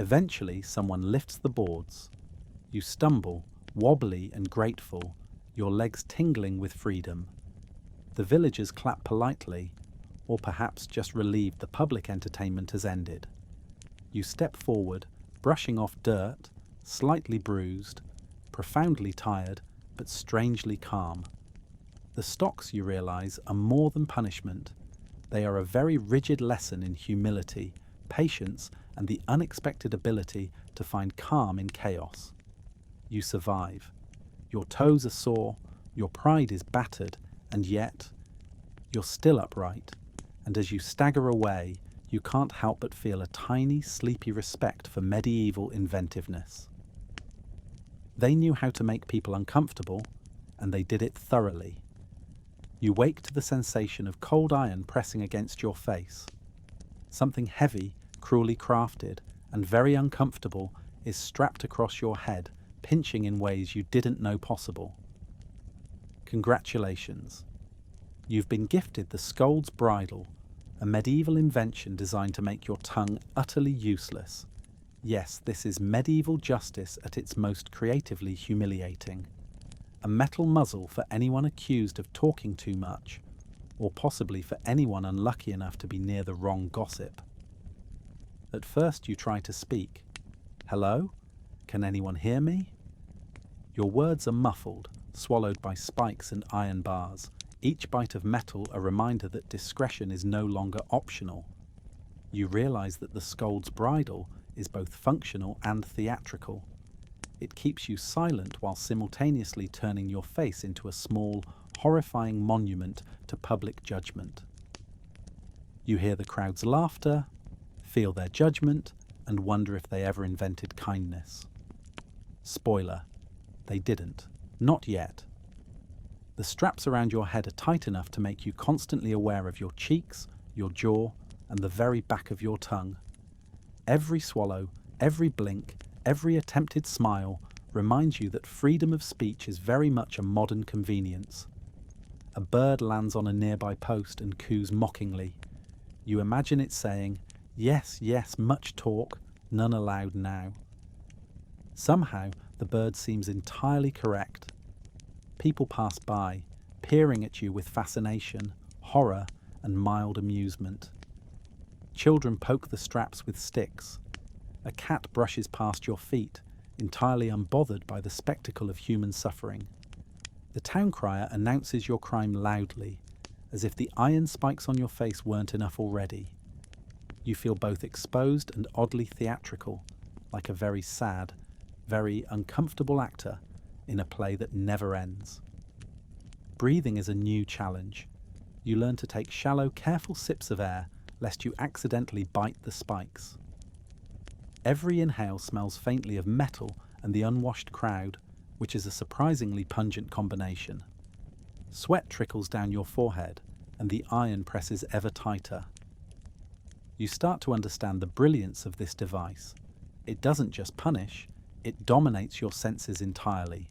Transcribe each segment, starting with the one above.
Eventually, someone lifts the boards. You stumble, wobbly and grateful, your legs tingling with freedom. The villagers clap politely, or perhaps just relieved the public entertainment has ended. You step forward, brushing off dirt, slightly bruised, profoundly tired, but strangely calm. The stocks, you realize, are more than punishment. They are a very rigid lesson in humility, patience, and the unexpected ability to find calm in chaos. You survive. Your toes are sore, your pride is battered, and yet you're still upright. And as you stagger away, you can't help but feel a tiny, sleepy respect for medieval inventiveness. They knew how to make people uncomfortable, and they did it thoroughly. You wake to the sensation of cold iron pressing against your face. Something heavy, cruelly crafted, and very uncomfortable is strapped across your head, pinching in ways you didn't know possible. Congratulations. You've been gifted the Scold's Bridle, a medieval invention designed to make your tongue utterly useless. Yes, this is medieval justice at its most creatively humiliating. A metal muzzle for anyone accused of talking too much, or possibly for anyone unlucky enough to be near the wrong gossip. At first you try to speak. Hello? Can anyone hear me? Your words are muffled, swallowed by spikes and iron bars, each bite of metal a reminder that discretion is no longer optional. You realize that the Scold's Bridle is both functional and theatrical. It keeps you silent while simultaneously turning your face into a small, horrifying monument to public judgment. You hear the crowd's laughter, feel their judgment, and wonder if they ever invented kindness. Spoiler, they didn't. Not yet. The straps around your head are tight enough to make you constantly aware of your cheeks, your jaw, and the very back of your tongue. Every swallow, every blink, every attempted smile reminds you that freedom of speech is very much a modern convenience. A bird lands on a nearby post and coos mockingly. You imagine it saying, "Yes, yes, much talk, none allowed now." Somehow, the bird seems entirely correct. People pass by, peering at you with fascination, horror, and mild amusement. Children poke the straps with sticks. A cat brushes past your feet, entirely unbothered by the spectacle of human suffering. The town crier announces your crime loudly, as if the iron spikes on your face weren't enough already. You feel both exposed and oddly theatrical, like a very sad, very uncomfortable actor in a play that never ends. Breathing is a new challenge. You learn to take shallow, careful sips of air, lest you accidentally bite the spikes. Every inhale smells faintly of metal and the unwashed crowd, which is a surprisingly pungent combination. Sweat trickles down your forehead, and the iron presses ever tighter. You start to understand the brilliance of this device. It doesn't just punish, it dominates your senses entirely.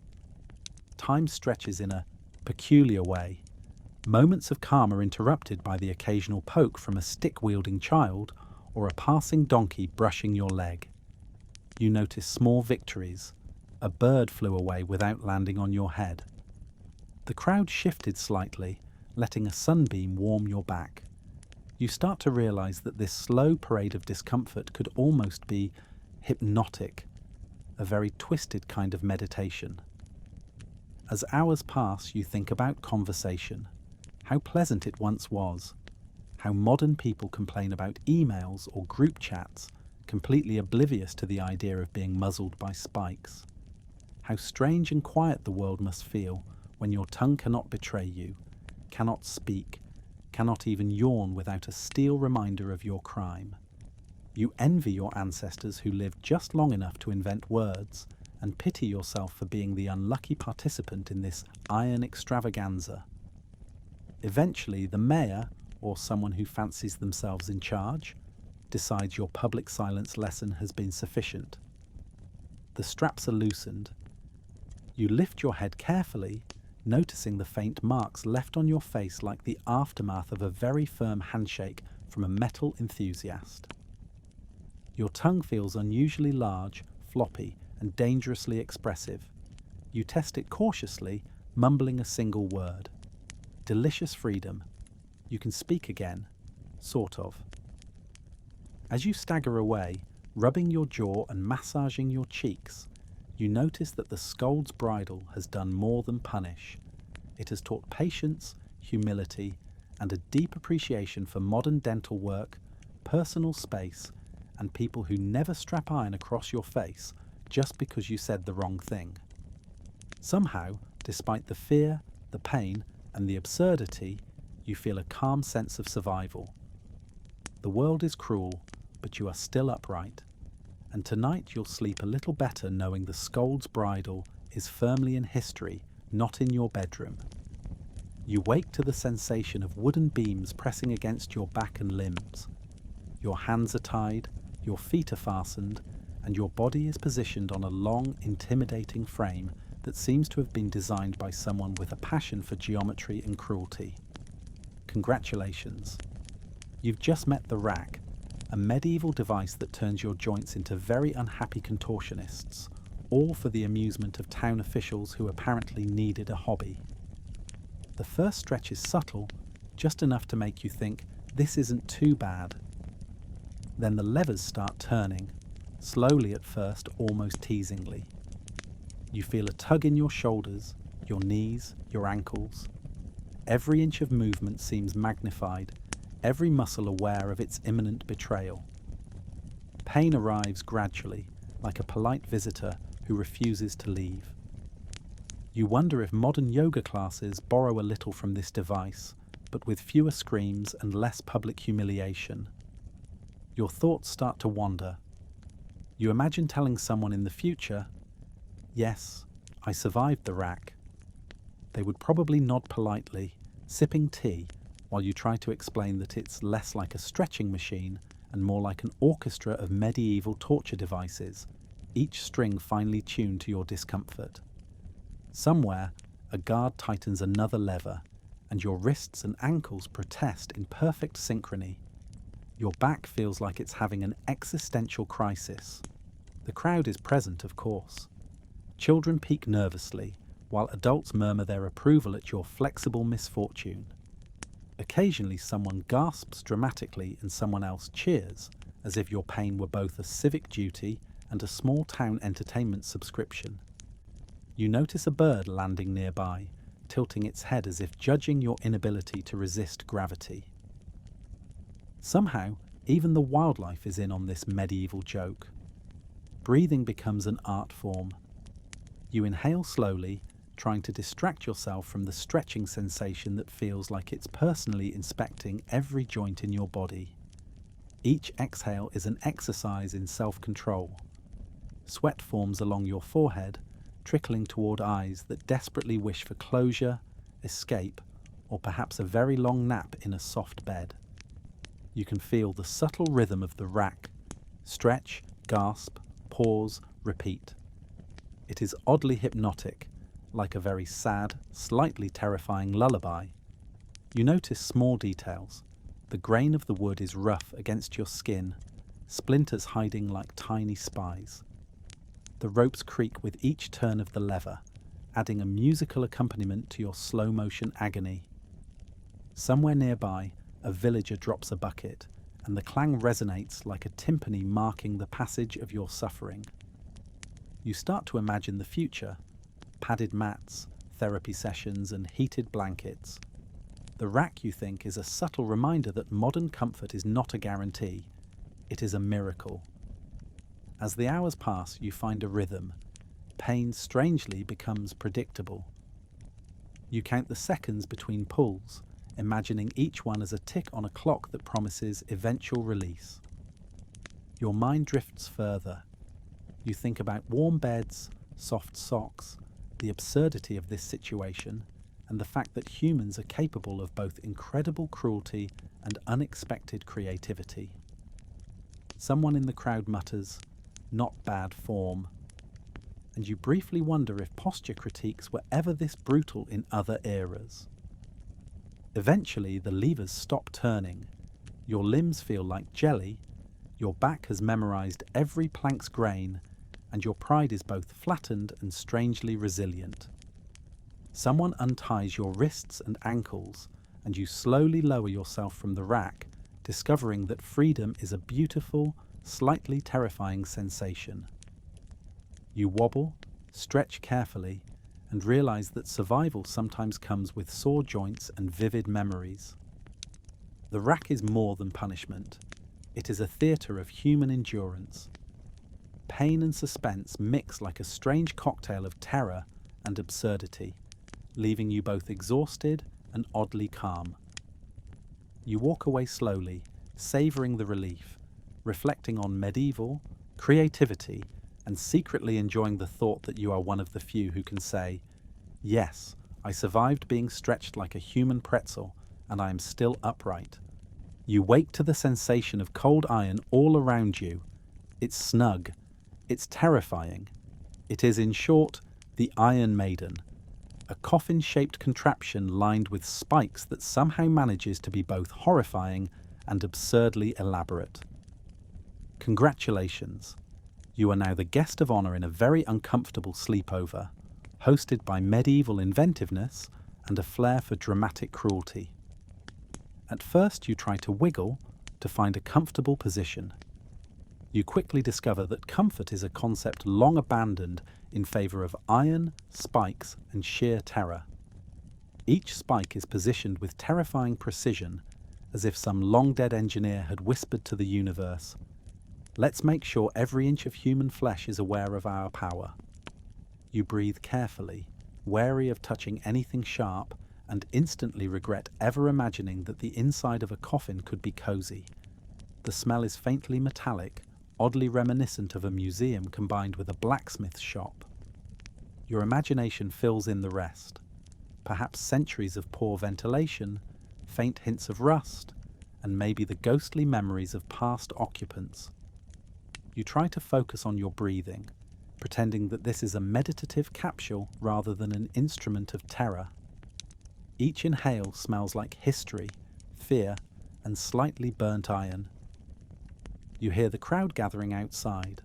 Time stretches in a peculiar way. Moments of calm are interrupted by the occasional poke from a stick-wielding child or a passing donkey brushing your leg. You notice small victories. A bird flew away without landing on your head. The crowd shifted slightly, letting a sunbeam warm your back. You start to realize that this slow parade of discomfort could almost be hypnotic, a very twisted kind of meditation. As hours pass, you think about conversation, how pleasant it once was, how modern people complain about emails or group chats, completely oblivious to the idea of being muzzled by spikes. How strange and quiet the world must feel when your tongue cannot betray you, cannot speak, cannot even yawn without a steel reminder of your crime. You envy your ancestors who lived just long enough to invent words, and pity yourself for being the unlucky participant in this iron extravaganza. Eventually, the mayor, or someone who fancies themselves in charge, decides your public silence lesson has been sufficient. The straps are loosened. You lift your head carefully, noticing the faint marks left on your face like the aftermath of a very firm handshake from a metal enthusiast. Your tongue feels unusually large, floppy, and dangerously expressive. You test it cautiously, mumbling a single word. Delicious freedom. You can speak again. Sort of. As you stagger away, rubbing your jaw and massaging your cheeks, you notice that the Scold's Bridle has done more than punish. It has taught patience, humility, and a deep appreciation for modern dental work, personal space, and people who never strap iron across your face just because you said the wrong thing. Somehow, despite the fear, the pain, and the absurdity, you feel a calm sense of survival. The world is cruel, but you are still upright. And tonight you'll sleep a little better knowing the Scold's Bridle is firmly in history, not in your bedroom. You wake to the sensation of wooden beams pressing against your back and limbs. Your hands are tied, your feet are fastened, and your body is positioned on a long, intimidating frame that seems to have been designed by someone with a passion for geometry and cruelty. Congratulations. You've just met the rack, a medieval device that turns your joints into very unhappy contortionists, all for the amusement of town officials who apparently needed a hobby. The first stretch is subtle, just enough to make you think, this isn't too bad. Then the levers start turning, slowly at first, almost teasingly. You feel a tug in your shoulders, your knees, your ankles. Every inch of movement seems magnified, every muscle aware of its imminent betrayal. Pain arrives gradually, like a polite visitor who refuses to leave. You wonder if modern yoga classes borrow a little from this device, but with fewer screams and less public humiliation. Your thoughts start to wander. You imagine telling someone in the future, "Yes, I survived the rack." They would probably nod politely, sipping tea, while you try to explain that it's less like a stretching machine and more like an orchestra of medieval torture devices, each string finely tuned to your discomfort. Somewhere, a guard tightens another lever, and your wrists and ankles protest in perfect synchrony. Your back feels like it's having an existential crisis. The crowd is present, of course. Children peek nervously, while adults murmur their approval at your flexible misfortune. Occasionally someone gasps dramatically and someone else cheers, as if your pain were both a civic duty and a small town entertainment subscription. You notice a bird landing nearby, tilting its head as if judging your inability to resist gravity. Somehow, even the wildlife is in on this medieval joke. Breathing becomes an art form. You inhale slowly, trying to distract yourself from the stretching sensation that feels like it's personally inspecting every joint in your body. Each exhale is an exercise in self-control. Sweat forms along your forehead, trickling toward eyes that desperately wish for closure, escape, or perhaps a very long nap in a soft bed. You can feel the subtle rhythm of the rack. Stretch, gasp, pause, repeat. It is oddly hypnotic, like a very sad, slightly terrifying lullaby. You notice small details. The grain of the wood is rough against your skin, splinters hiding like tiny spies. The ropes creak with each turn of the lever, adding a musical accompaniment to your slow-motion agony. Somewhere nearby, a villager drops a bucket, and the clang resonates like a timpani marking the passage of your suffering. You start to imagine the future, padded mats, therapy sessions, and heated blankets. The rack, you think, is a subtle reminder that modern comfort is not a guarantee. It is a miracle. As the hours pass, you find a rhythm. Pain strangely becomes predictable. You count the seconds between pulls, imagining each one as a tick on a clock that promises eventual release. Your mind drifts further. You think about warm beds, soft socks, the absurdity of this situation, and the fact that humans are capable of both incredible cruelty and unexpected creativity. Someone in the crowd mutters, "Not bad form," and you briefly wonder if posture critiques were ever this brutal in other eras. Eventually, the levers stop turning. Your limbs feel like jelly. Your back has memorized every plank's grain, and your pride is both flattened and strangely resilient. Someone unties your wrists and ankles, and you slowly lower yourself from the rack, discovering that freedom is a beautiful, slightly terrifying sensation. You wobble, stretch carefully, and realize that survival sometimes comes with sore joints and vivid memories. The rack is more than punishment. It is a theatre of human endurance. Pain and suspense mix like a strange cocktail of terror and absurdity, leaving you both exhausted and oddly calm. You walk away slowly, savouring the relief, reflecting on medieval, creativity, and secretly enjoying the thought that you are one of the few who can say, "Yes, I survived being stretched like a human pretzel, and I am still upright." You wake to the sensation of cold iron all around you. It's snug. It's terrifying. It is, in short, the Iron Maiden, a coffin-shaped contraption lined with spikes that somehow manages to be both horrifying and absurdly elaborate. Congratulations! You are now the guest of honour in a very uncomfortable sleepover, hosted by medieval inventiveness and a flair for dramatic cruelty. At first you try to wiggle to find a comfortable position. You quickly discover that comfort is a concept long abandoned in favour of iron, spikes, and sheer terror. Each spike is positioned with terrifying precision, as if some long-dead engineer had whispered to the universe, "Let's make sure every inch of human flesh is aware of our power." You breathe carefully, wary of touching anything sharp, and instantly regret ever imagining that the inside of a coffin could be cosy. The smell is faintly metallic, oddly reminiscent of a museum combined with a blacksmith shop. Your imagination fills in the rest. Perhaps centuries of poor ventilation, faint hints of rust, and maybe the ghostly memories of past occupants. You try to focus on your breathing, pretending that this is a meditative capsule rather than an instrument of terror. Each inhale smells like history, fear, and slightly burnt iron. You hear the crowd gathering outside.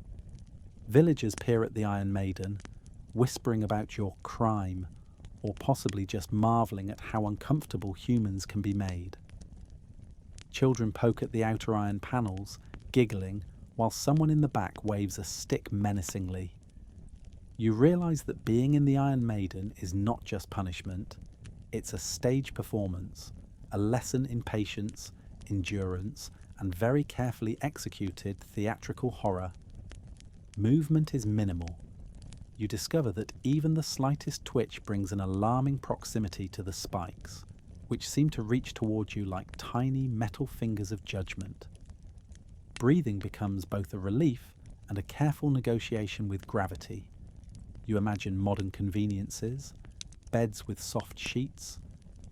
Villagers peer at the Iron Maiden, whispering about your crime, or possibly just marvelling at how uncomfortable humans can be made. Children poke at the outer iron panels, giggling, while someone in the back waves a stick menacingly. You realise that being in the Iron Maiden is not just punishment. It's a stage performance, a lesson in patience, endurance, and very carefully executed theatrical horror. Movement is minimal. You discover that even the slightest twitch brings an alarming proximity to the spikes, which seem to reach towards you like tiny metal fingers of judgment. Breathing becomes both a relief and a careful negotiation with gravity. You imagine modern conveniences, beds with soft sheets,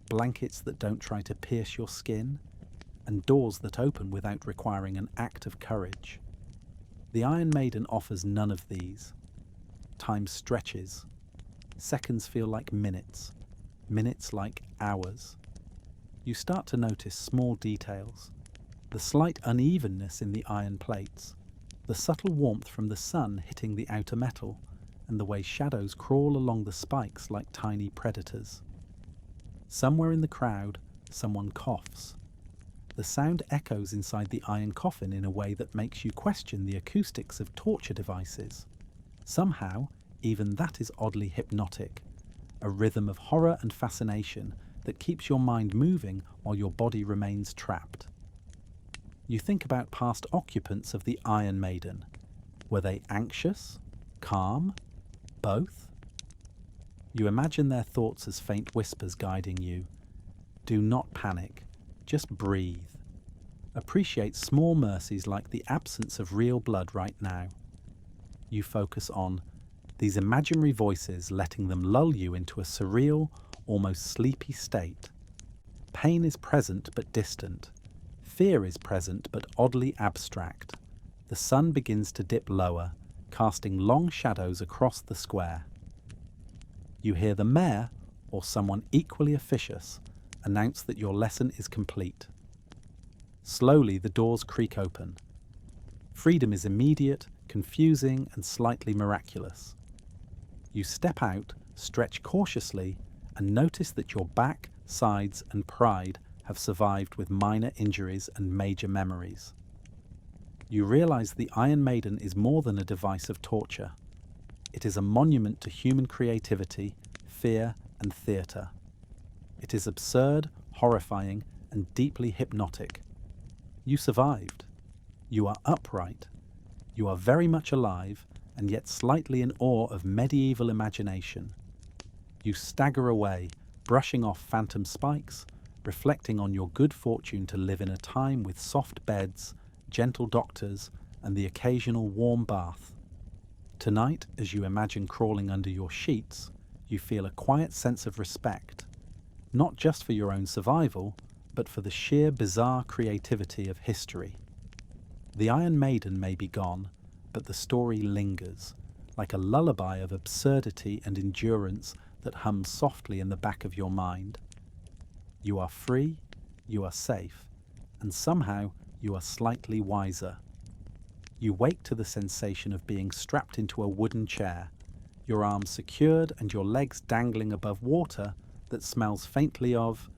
blankets that don't try to pierce your skin, and doors that open without requiring an act of courage. The Iron Maiden offers none of these. Time stretches. Seconds feel like minutes, minutes like hours. You start to notice small details, the slight unevenness in the iron plates, the subtle warmth from the sun hitting the outer metal, and the way shadows crawl along the spikes like tiny predators. Somewhere in the crowd, someone coughs. The sound echoes inside the iron coffin in a way that makes you question the acoustics of torture devices. Somehow, even that is oddly hypnotic, a rhythm of horror and fascination that keeps your mind moving while your body remains trapped. You think about past occupants of the Iron Maiden. Were they anxious? Calm? Both? You imagine their thoughts as faint whispers guiding you. Do not panic. Just breathe. Appreciate small mercies like the absence of real blood right now. You focus on these imaginary voices, letting them lull you into a surreal, almost sleepy state. Pain is present but distant. Fear is present but oddly abstract. The sun begins to dip lower, casting long shadows across the square. You hear the mayor, or someone equally officious, announce that your lesson is complete. Slowly the doors creak open. Freedom is immediate, confusing, and slightly miraculous. You step out, stretch cautiously, and notice that your back, sides, and pride have survived with minor injuries and major memories. You realize the Iron Maiden is more than a device of torture. It is a monument to human creativity, fear, and theatre. It is absurd, horrifying, and deeply hypnotic. You survived. You are upright. You are very much alive, and yet slightly in awe of medieval imagination. You stagger away, brushing off phantom spikes, reflecting on your good fortune to live in a time with soft beds, gentle doctors, and the occasional warm bath. Tonight, as you imagine crawling under your sheets, you feel a quiet sense of respect, not just for your own survival, but for the sheer bizarre creativity of history. The Iron Maiden may be gone, but the story lingers, like a lullaby of absurdity and endurance that hums softly in the back of your mind. You are free, you are safe, and somehow you are slightly wiser. You wake to the sensation of being strapped into a wooden chair, your arms secured and your legs dangling above water that smells faintly of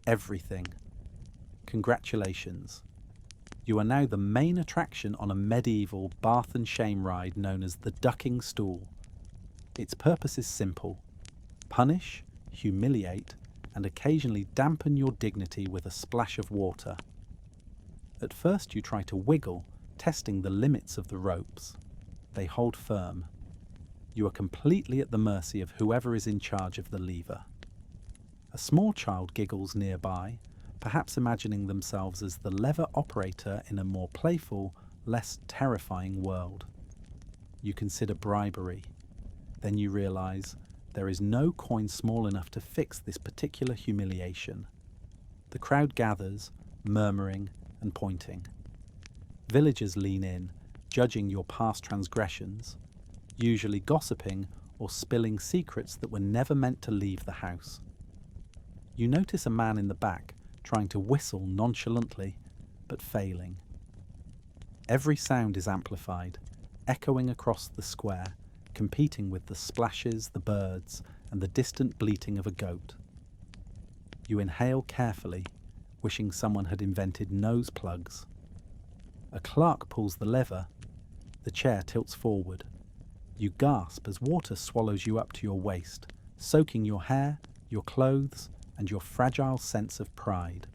everything. Congratulations. You are now the main attraction on a medieval bath and shame ride known as the Ducking Stool. Its purpose is simple: punish, humiliate, and occasionally dampen your dignity with a splash of water. At first you try to wiggle, testing the limits of the ropes. They hold firm. You are completely at the mercy of whoever is in charge of the lever. A small child giggles nearby, perhaps imagining themselves as the lever operator in a more playful, less terrifying world. You consider bribery. Then you realize there is no coin small enough to fix this particular humiliation. The crowd gathers, murmuring and pointing. Villagers lean in, judging your past transgressions, usually gossiping or spilling secrets that were never meant to leave the house. You notice a man in the back trying to whistle nonchalantly, but failing. Every sound is amplified, echoing across the square, competing with the splashes, the birds, and the distant bleating of a goat. You inhale carefully, wishing someone had invented nose plugs. A clerk pulls the lever. The chair tilts forward. You gasp as water swallows you up to your waist, soaking your hair, your clothes, and your fragile sense of pride.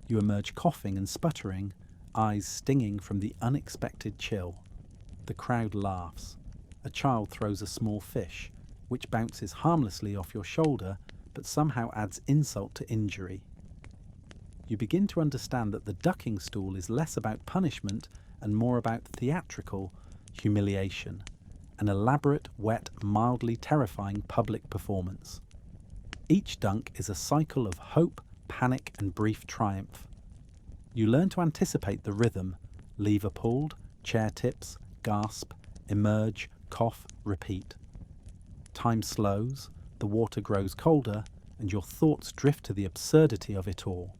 You emerge coughing and sputtering, eyes stinging from the unexpected chill. The crowd laughs. A child throws a small fish, which bounces harmlessly off your shoulder, but somehow adds insult to injury. You begin to understand that the ducking stool is less about punishment and more about theatrical humiliation, an elaborate, wet, mildly terrifying public performance. Each dunk is a cycle of hope, panic, and brief triumph. You learn to anticipate the rhythm: lever pulled, chair tips, gasp, emerge, cough, repeat. Time slows, the water grows colder, and your thoughts drift to the absurdity of it all.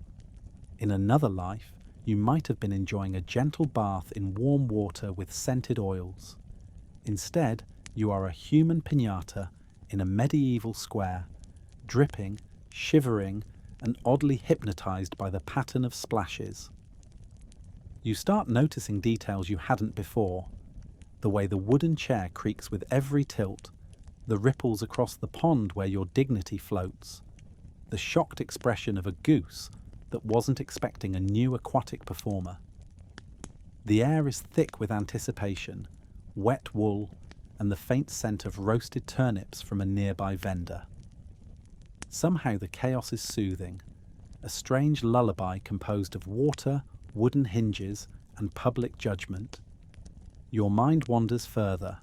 In another life, you might have been enjoying a gentle bath in warm water with scented oils. Instead, you are a human piñata in a medieval square, dripping, shivering, and oddly hypnotized by the pattern of splashes. You start noticing details you hadn't before: the way the wooden chair creaks with every tilt, the ripples across the pond where your dignity floats, the shocked expression of a goose that wasn't expecting a new aquatic performer. The air is thick with anticipation, wet wool, and the faint scent of roasted turnips from a nearby vendor. Somehow the chaos is soothing, a strange lullaby composed of water, wooden hinges, and public judgment. Your mind wanders further.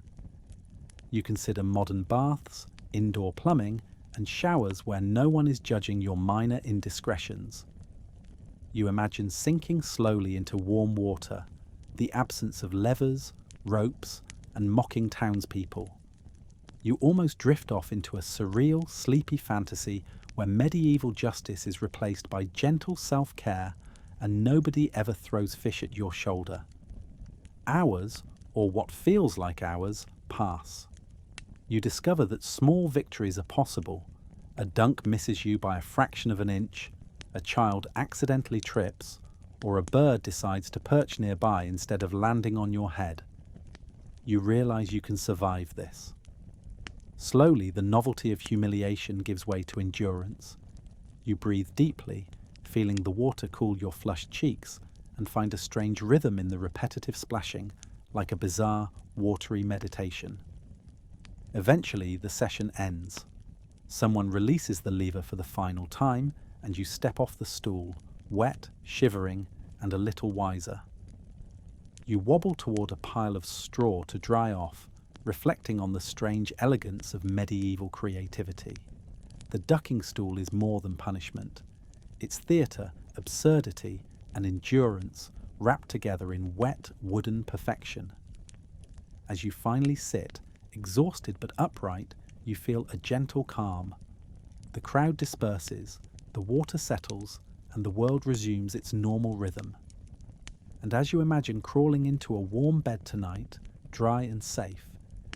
You consider modern baths, indoor plumbing, and showers where no one is judging your minor indiscretions. You imagine sinking slowly into warm water, the absence of levers, ropes, and mocking townspeople. You almost drift off into a surreal, sleepy fantasy where medieval justice is replaced by gentle self-care and nobody ever throws fish at your shoulder. hours, or what feels like hours, pass. You discover that small victories are possible. A dunk misses you by a fraction of an inch, a child accidentally trips, or a bird decides to perch nearby instead of landing on your head. You realize you can survive this. Slowly, the novelty of humiliation gives way to endurance. You breathe deeply, feeling the water cool your flushed cheeks, and find a strange rhythm in the repetitive splashing, like a bizarre, watery meditation. Eventually, the session ends. Someone releases the lever for the final time, and you step off the stool, wet, shivering, and a little wiser. You wobble toward a pile of straw to dry off, reflecting on the strange elegance of medieval creativity. The ducking stool is more than punishment. It's theatre, absurdity, and endurance wrapped together in wet, wooden perfection. As you finally sit, exhausted but upright, you feel a gentle calm. The crowd disperses, the water settles, and the world resumes its normal rhythm. And as you imagine crawling into a warm bed tonight, dry and safe,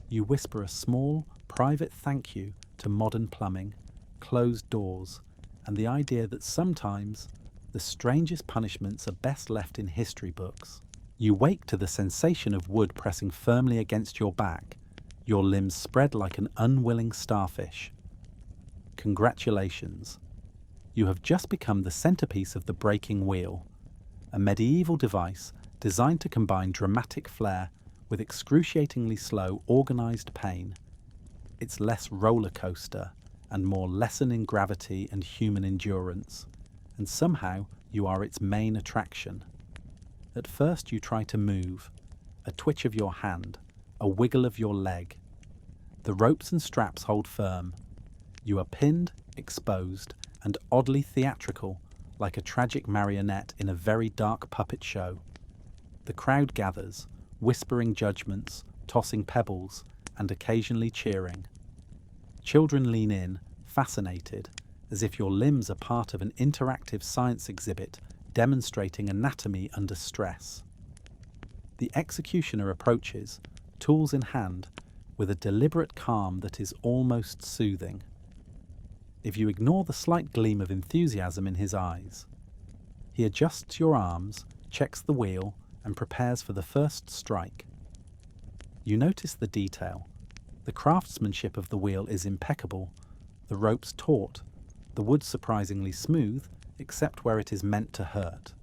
you whisper a small, private thank you to modern plumbing, closed doors, and the idea that sometimes the strangest punishments are best left in history books. You wake to the sensation of wood pressing firmly against your back, your limbs spread like an unwilling starfish. Congratulations. You have just become the centerpiece of the breaking wheel, a medieval device designed to combine dramatic flair with excruciatingly slow, organized pain. It's less roller coaster and more lesson in gravity and human endurance, and somehow you are its main attraction. At first you try to move, a twitch of your hand, a wiggle of your leg. The ropes and straps hold firm. You are pinned, exposed, and oddly theatrical, like a tragic marionette in a very dark puppet show. The crowd gathers, whispering judgments, tossing pebbles, and occasionally cheering. Children lean in, fascinated, as if your limbs are part of an interactive science exhibit demonstrating anatomy under stress. The executioner approaches, tools in hand, with a deliberate calm that is almost soothing. If you ignore the slight gleam of enthusiasm in his eyes, he adjusts your arms, checks the wheel, and prepares for the first strike. You notice the detail. The craftsmanship of the wheel is impeccable, the ropes taut, the wood surprisingly smooth, except where it is meant to hurt.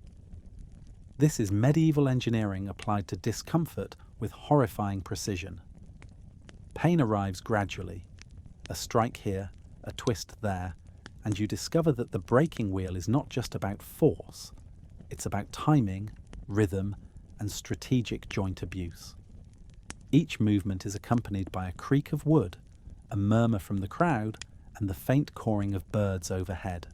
This is medieval engineering applied to discomfort with horrifying precision. Pain arrives gradually, a strike here, a twist there, and you discover that the breaking wheel is not just about force, it's about timing, rhythm, and strategic joint abuse. Each movement is accompanied by a creak of wood, a murmur from the crowd, and the faint cawing of birds overhead.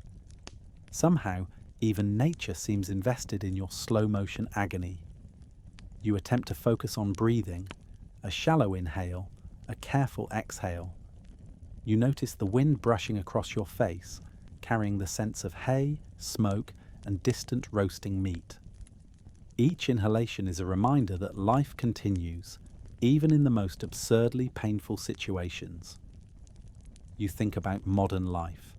Somehow, even nature seems invested in your slow-motion agony. You attempt to focus on breathing, a shallow inhale, a careful exhale. You notice the wind brushing across your face, carrying the sense of hay, smoke, and distant roasting meat. Each inhalation is a reminder that life continues, even in the most absurdly painful situations. You think about modern life,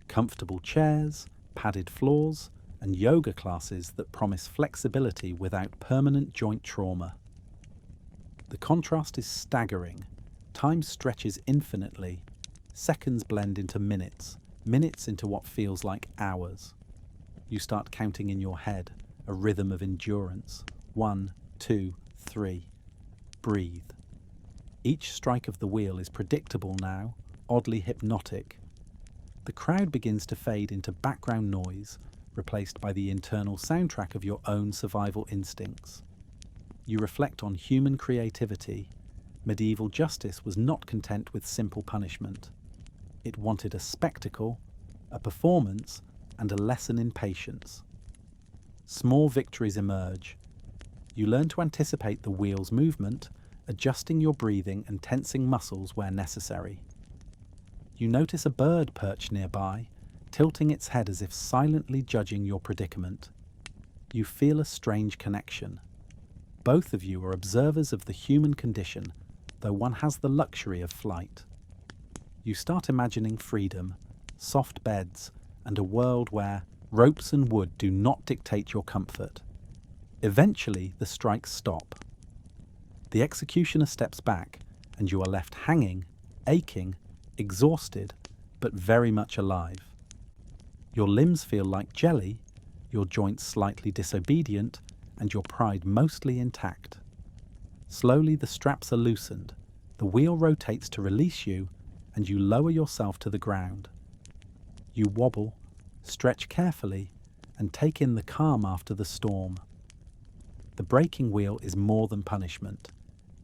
comfortable chairs, padded floors, and yoga classes that promise flexibility without permanent joint trauma. The contrast is staggering. Time stretches infinitely. Seconds blend into minutes, minutes into what feels like hours. You start counting in your head, a rhythm of endurance. 1, 2, 3. Breathe. Each strike of the wheel is predictable now, oddly hypnotic. The crowd begins to fade into background noise, replaced by the internal soundtrack of your own survival instincts. You reflect on human creativity. Medieval justice was not content with simple punishment. It wanted a spectacle, a performance, and a lesson in patience. Small victories emerge. You learn to anticipate the wheel's movement, adjusting your breathing and tensing muscles where necessary. You notice a bird perched nearby, tilting its head as if silently judging your predicament. You feel a strange connection. Both of you are observers of the human condition, though one has the luxury of flight. You start imagining freedom, soft beds, and a world where ropes and wood do not dictate your comfort. Eventually, the strikes stop. The executioner steps back, and you are left hanging, aching, exhausted, but very much alive. Your limbs feel like jelly, your joints slightly disobedient, and your pride mostly intact. Slowly the straps are loosened, the wheel rotates to release you, and you lower yourself to the ground. You wobble, stretch carefully, and take in the calm after the storm. The breaking wheel is more than punishment.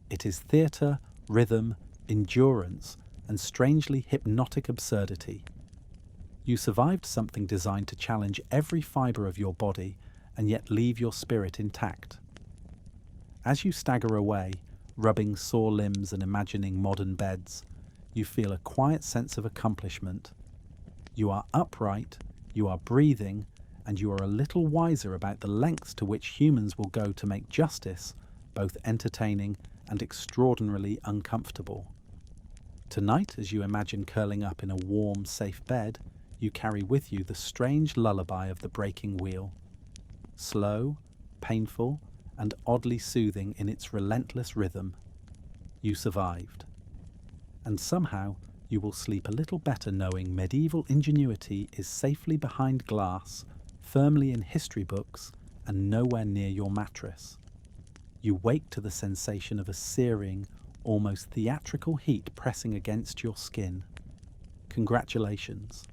It is theatre, rhythm, endurance, and strangely hypnotic absurdity. You survived something designed to challenge every fibre of your body and yet leave your spirit intact. As you stagger away, rubbing sore limbs and imagining modern beds, you feel a quiet sense of accomplishment. You are upright, you are breathing, and you are a little wiser about the lengths to which humans will go to make justice both entertaining and extraordinarily uncomfortable. Tonight, as you imagine curling up in a warm, safe bed, you carry with you the strange lullaby of the breaking wheel. Slow, painful, and oddly soothing in its relentless rhythm. You survived. And somehow you will sleep a little better knowing medieval ingenuity is safely behind glass, firmly in history books, and nowhere near your mattress. You wake to the sensation of a searing, almost theatrical heat pressing against your skin. Congratulations.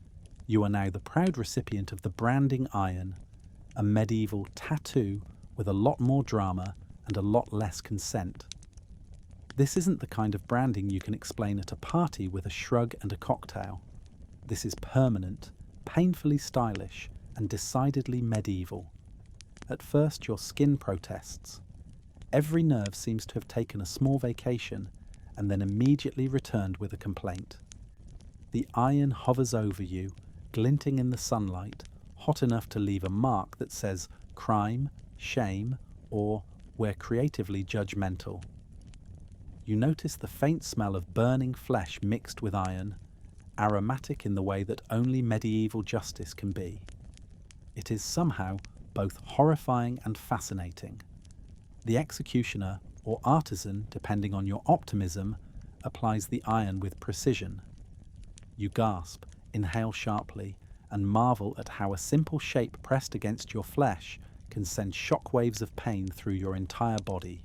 You are now the proud recipient of the branding iron, a medieval tattoo with a lot more drama and a lot less consent. This isn't the kind of branding you can explain at a party with a shrug and a cocktail. This is permanent, painfully stylish, and decidedly medieval. At first, your skin protests. Every nerve seems to have taken a small vacation and then immediately returned with a complaint. The iron hovers over you, glinting in the sunlight, hot enough to leave a mark that says crime, shame, or we're creatively judgmental. You notice the faint smell of burning flesh mixed with iron, aromatic in the way that only medieval justice can be. It is somehow both horrifying and fascinating. The executioner, or artisan, depending on your optimism, applies the iron with precision. You gasp, inhale sharply, and marvel at how a simple shape pressed against your flesh can send shockwaves of pain through your entire body.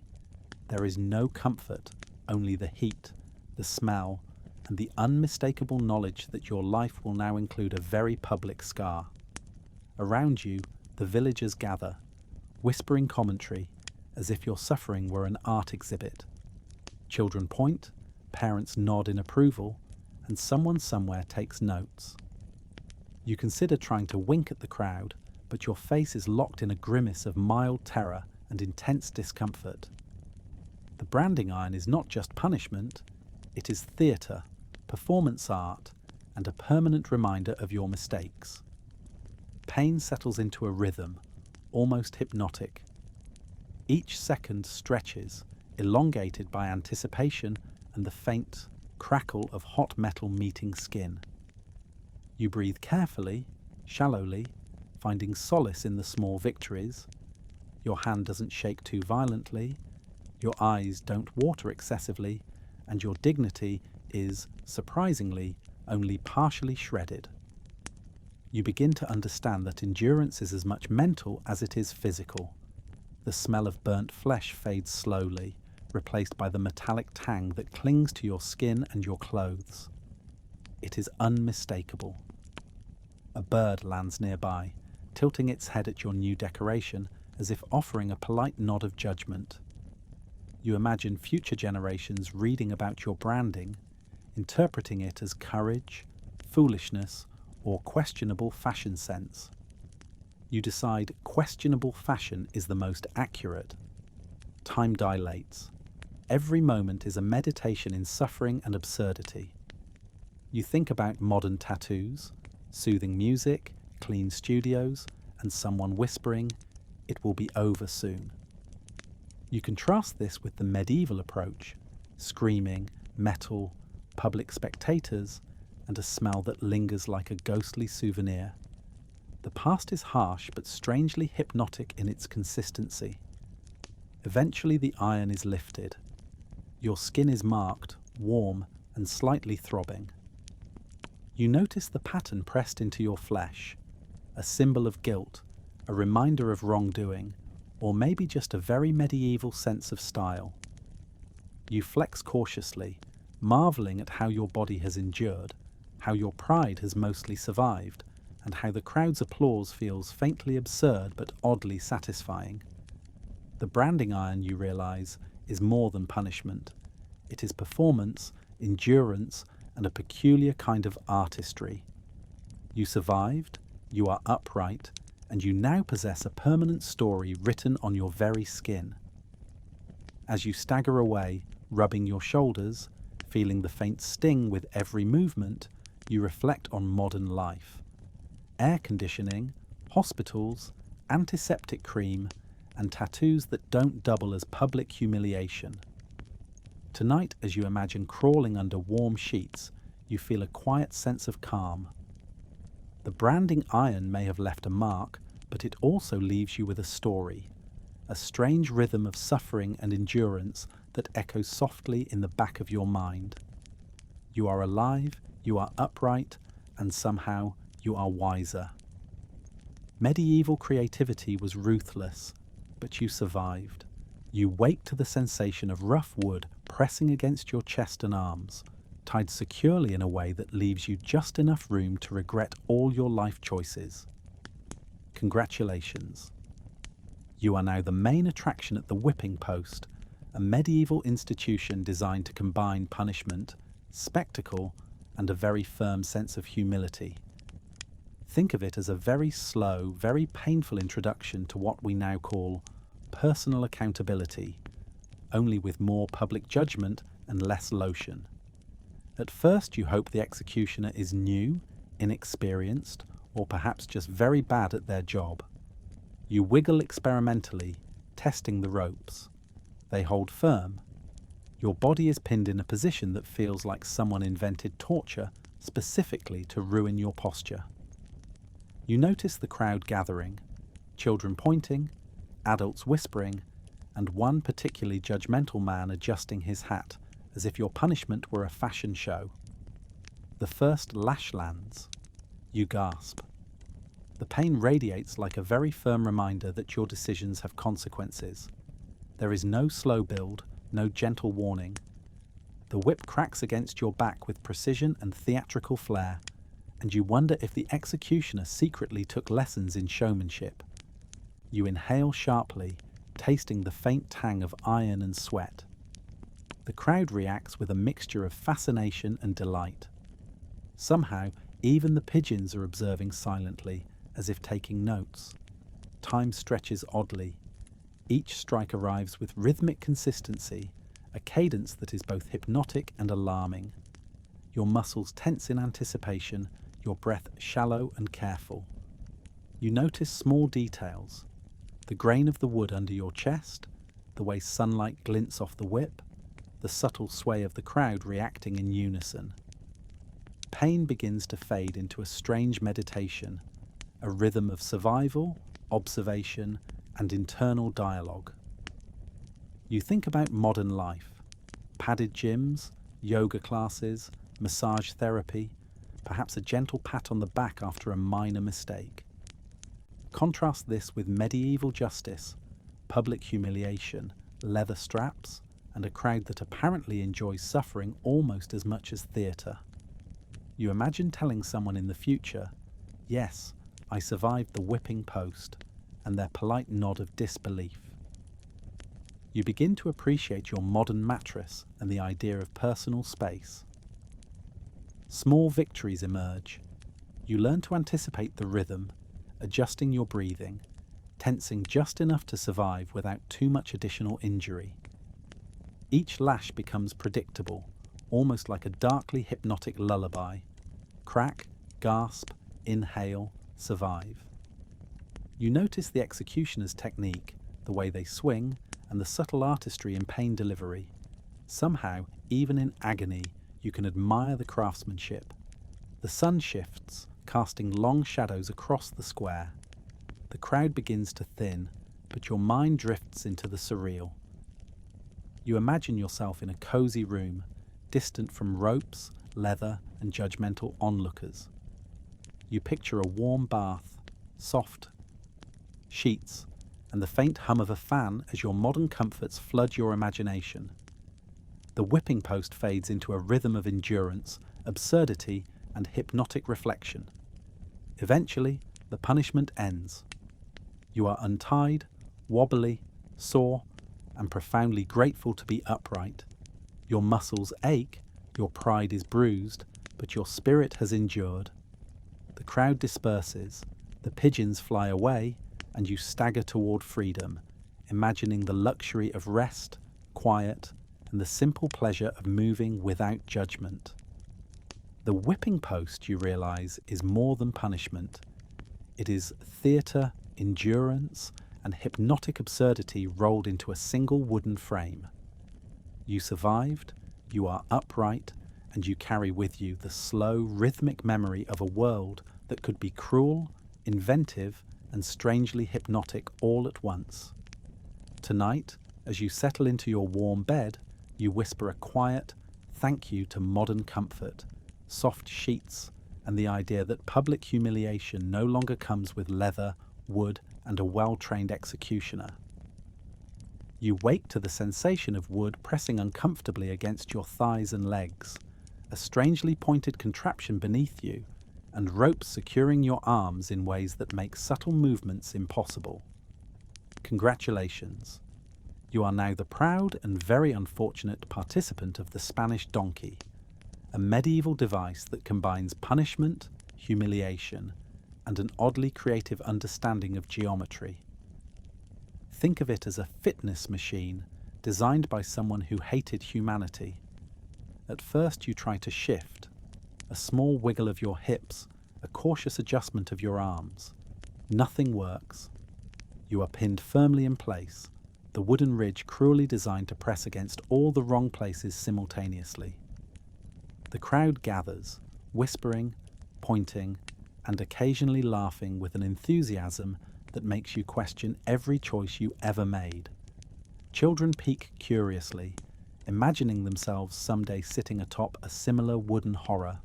There is no comfort, only the heat, the smell, and the unmistakable knowledge that your life will now include a very public scar. Around you, the villagers gather, whispering commentary, as if your suffering were an art exhibit. Children point, parents nod in approval, and someone somewhere takes notes. You consider trying to wink at the crowd, but your face is locked in a grimace of mild terror and intense discomfort. The branding iron is not just punishment, it is theatre, performance art, and a permanent reminder of your mistakes. Pain settles into a rhythm, almost hypnotic. Each second stretches, elongated by anticipation and the faint crackle of hot metal meeting skin. You breathe carefully, shallowly, finding solace in the small victories. Your hand doesn't shake too violently, your eyes don't water excessively, and your dignity is, surprisingly, only partially shredded. You begin to understand that endurance is as much mental as it is physical. The smell of burnt flesh fades slowly, replaced by the metallic tang that clings to your skin and your clothes. It is unmistakable. A bird lands nearby, tilting its head at your new decoration as if offering a polite nod of judgment. You imagine future generations reading about your branding, interpreting it as courage, foolishness, or questionable fashion sense. You decide questionable fashion is the most accurate. Time dilates. Every moment is a meditation in suffering and absurdity. You think about modern tattoos, soothing music, clean studios, and someone whispering, "It will be over soon." You contrast this with the medieval approach: screaming, metal, public spectators, and a smell that lingers like a ghostly souvenir. The past is harsh but strangely hypnotic in its consistency. Eventually the iron is lifted. Your skin is marked, warm, and slightly throbbing. You notice the pattern pressed into your flesh, a symbol of guilt, a reminder of wrongdoing, or maybe just a very medieval sense of style. You flex cautiously, marveling at how your body has endured, how your pride has mostly survived, and how the crowd's applause feels faintly absurd but oddly satisfying. The branding iron, you realize, is more than punishment. It is performance, endurance, and a peculiar kind of artistry. You survived, you are upright, and you now possess a permanent story written on your very skin. As you stagger away, rubbing your shoulders, feeling the faint sting with every movement, you reflect on modern life. Air conditioning, hospitals, antiseptic cream, and tattoos that don't double as public humiliation. Tonight, as you imagine crawling under warm sheets, you feel a quiet sense of calm. The branding iron may have left a mark, but it also leaves you with a story, a strange rhythm of suffering and endurance that echoes softly in the back of your mind. You are alive, you are upright, and somehow you are wiser. Medieval creativity was ruthless, but you survived. You wake to the sensation of rough wood pressing against your chest and arms, tied securely in a way that leaves you just enough room to regret all your life choices. Congratulations. You are now the main attraction at the whipping post, a medieval institution designed to combine punishment, spectacle, and a very firm sense of humility. Think of it as a very slow, very painful introduction to what we now call personal accountability, only with more public judgment and less lotion. At first you hope the executioner is new, inexperienced, or perhaps just very bad at their job. You wiggle experimentally, testing the ropes. They hold firm. Your body is pinned in a position that feels like someone invented torture specifically to ruin your posture. You notice the crowd gathering, children pointing, adults whispering, and one particularly judgmental man adjusting his hat as if your punishment were a fashion show. The first lash lands. You gasp. The pain radiates like a very firm reminder that your decisions have consequences. There is no slow build, no gentle warning. The whip cracks against your back with precision and theatrical flair, and you wonder if the executioner secretly took lessons in showmanship. You inhale sharply, tasting the faint tang of iron and sweat. The crowd reacts with a mixture of fascination and delight. Somehow, even the pigeons are observing silently, as if taking notes. Time stretches oddly. Each strike arrives with rhythmic consistency, a cadence that is both hypnotic and alarming. Your muscles tense in anticipation, your breath shallow and careful. You notice small details: the grain of the wood under your chest, the way sunlight glints off the whip, the subtle sway of the crowd reacting in unison. Pain begins to fade into a strange meditation, a rhythm of survival, observation, and internal dialogue. You think about modern life: padded gyms, yoga classes, massage therapy, perhaps a gentle pat on the back after a minor mistake. Contrast this with medieval justice, public humiliation, leather straps, and a crowd that apparently enjoys suffering almost as much as theatre. You imagine telling someone in the future, "Yes, I survived the whipping post," and their polite nod of disbelief. You begin to appreciate your modern mattress and the idea of personal space. Small victories emerge. You learn to anticipate the rhythm, adjusting your breathing, tensing just enough to survive without too much additional injury. Each lash becomes predictable, almost like a darkly hypnotic lullaby. Crack, gasp, inhale, survive. You notice the executioner's technique, the way they swing, and the subtle artistry in pain delivery. Somehow, even in agony, you can admire the craftsmanship. The sun shifts, casting long shadows across the square. The crowd begins to thin, but your mind drifts into the surreal. You imagine yourself in a cozy room, distant from ropes, leather, and judgmental onlookers. You picture a warm bath, soft sheets, and the faint hum of a fan as your modern comforts flood your imagination. The whipping post fades into a rhythm of endurance, absurdity, and hypnotic reflection. Eventually, the punishment ends. You are untied, wobbly, sore, and profoundly grateful to be upright. Your muscles ache, your pride is bruised, but your spirit has endured. The crowd disperses, the pigeons fly away, and you stagger toward freedom, imagining the luxury of rest, quiet, and the simple pleasure of moving without judgment. The whipping post, you realize, is more than punishment. It is theatre, endurance, and hypnotic absurdity rolled into a single wooden frame. You survived, you are upright, and you carry with you the slow, rhythmic memory of a world that could be cruel, inventive, and strangely hypnotic all at once. Tonight, as you settle into your warm bed, you whisper a quiet thank you to modern comfort, soft sheets, and the idea that public humiliation no longer comes with leather, wood, and a well-trained executioner. You wake to the sensation of wood pressing uncomfortably against your thighs and legs, a strangely pointed contraption beneath you, and ropes securing your arms in ways that make subtle movements impossible. Congratulations. You are now the proud and very unfortunate participant of the Spanish donkey, a medieval device that combines punishment, humiliation, and an oddly creative understanding of geometry. Think of it as a fitness machine designed by someone who hated humanity. At first you try to shift, a small wiggle of your hips, a cautious adjustment of your arms. Nothing works. You are pinned firmly in place, the wooden ridge cruelly designed to press against all the wrong places simultaneously. The crowd gathers, whispering, pointing, and occasionally laughing with an enthusiasm that makes you question every choice you ever made. Children peek curiously, imagining themselves someday sitting atop a similar wooden horror.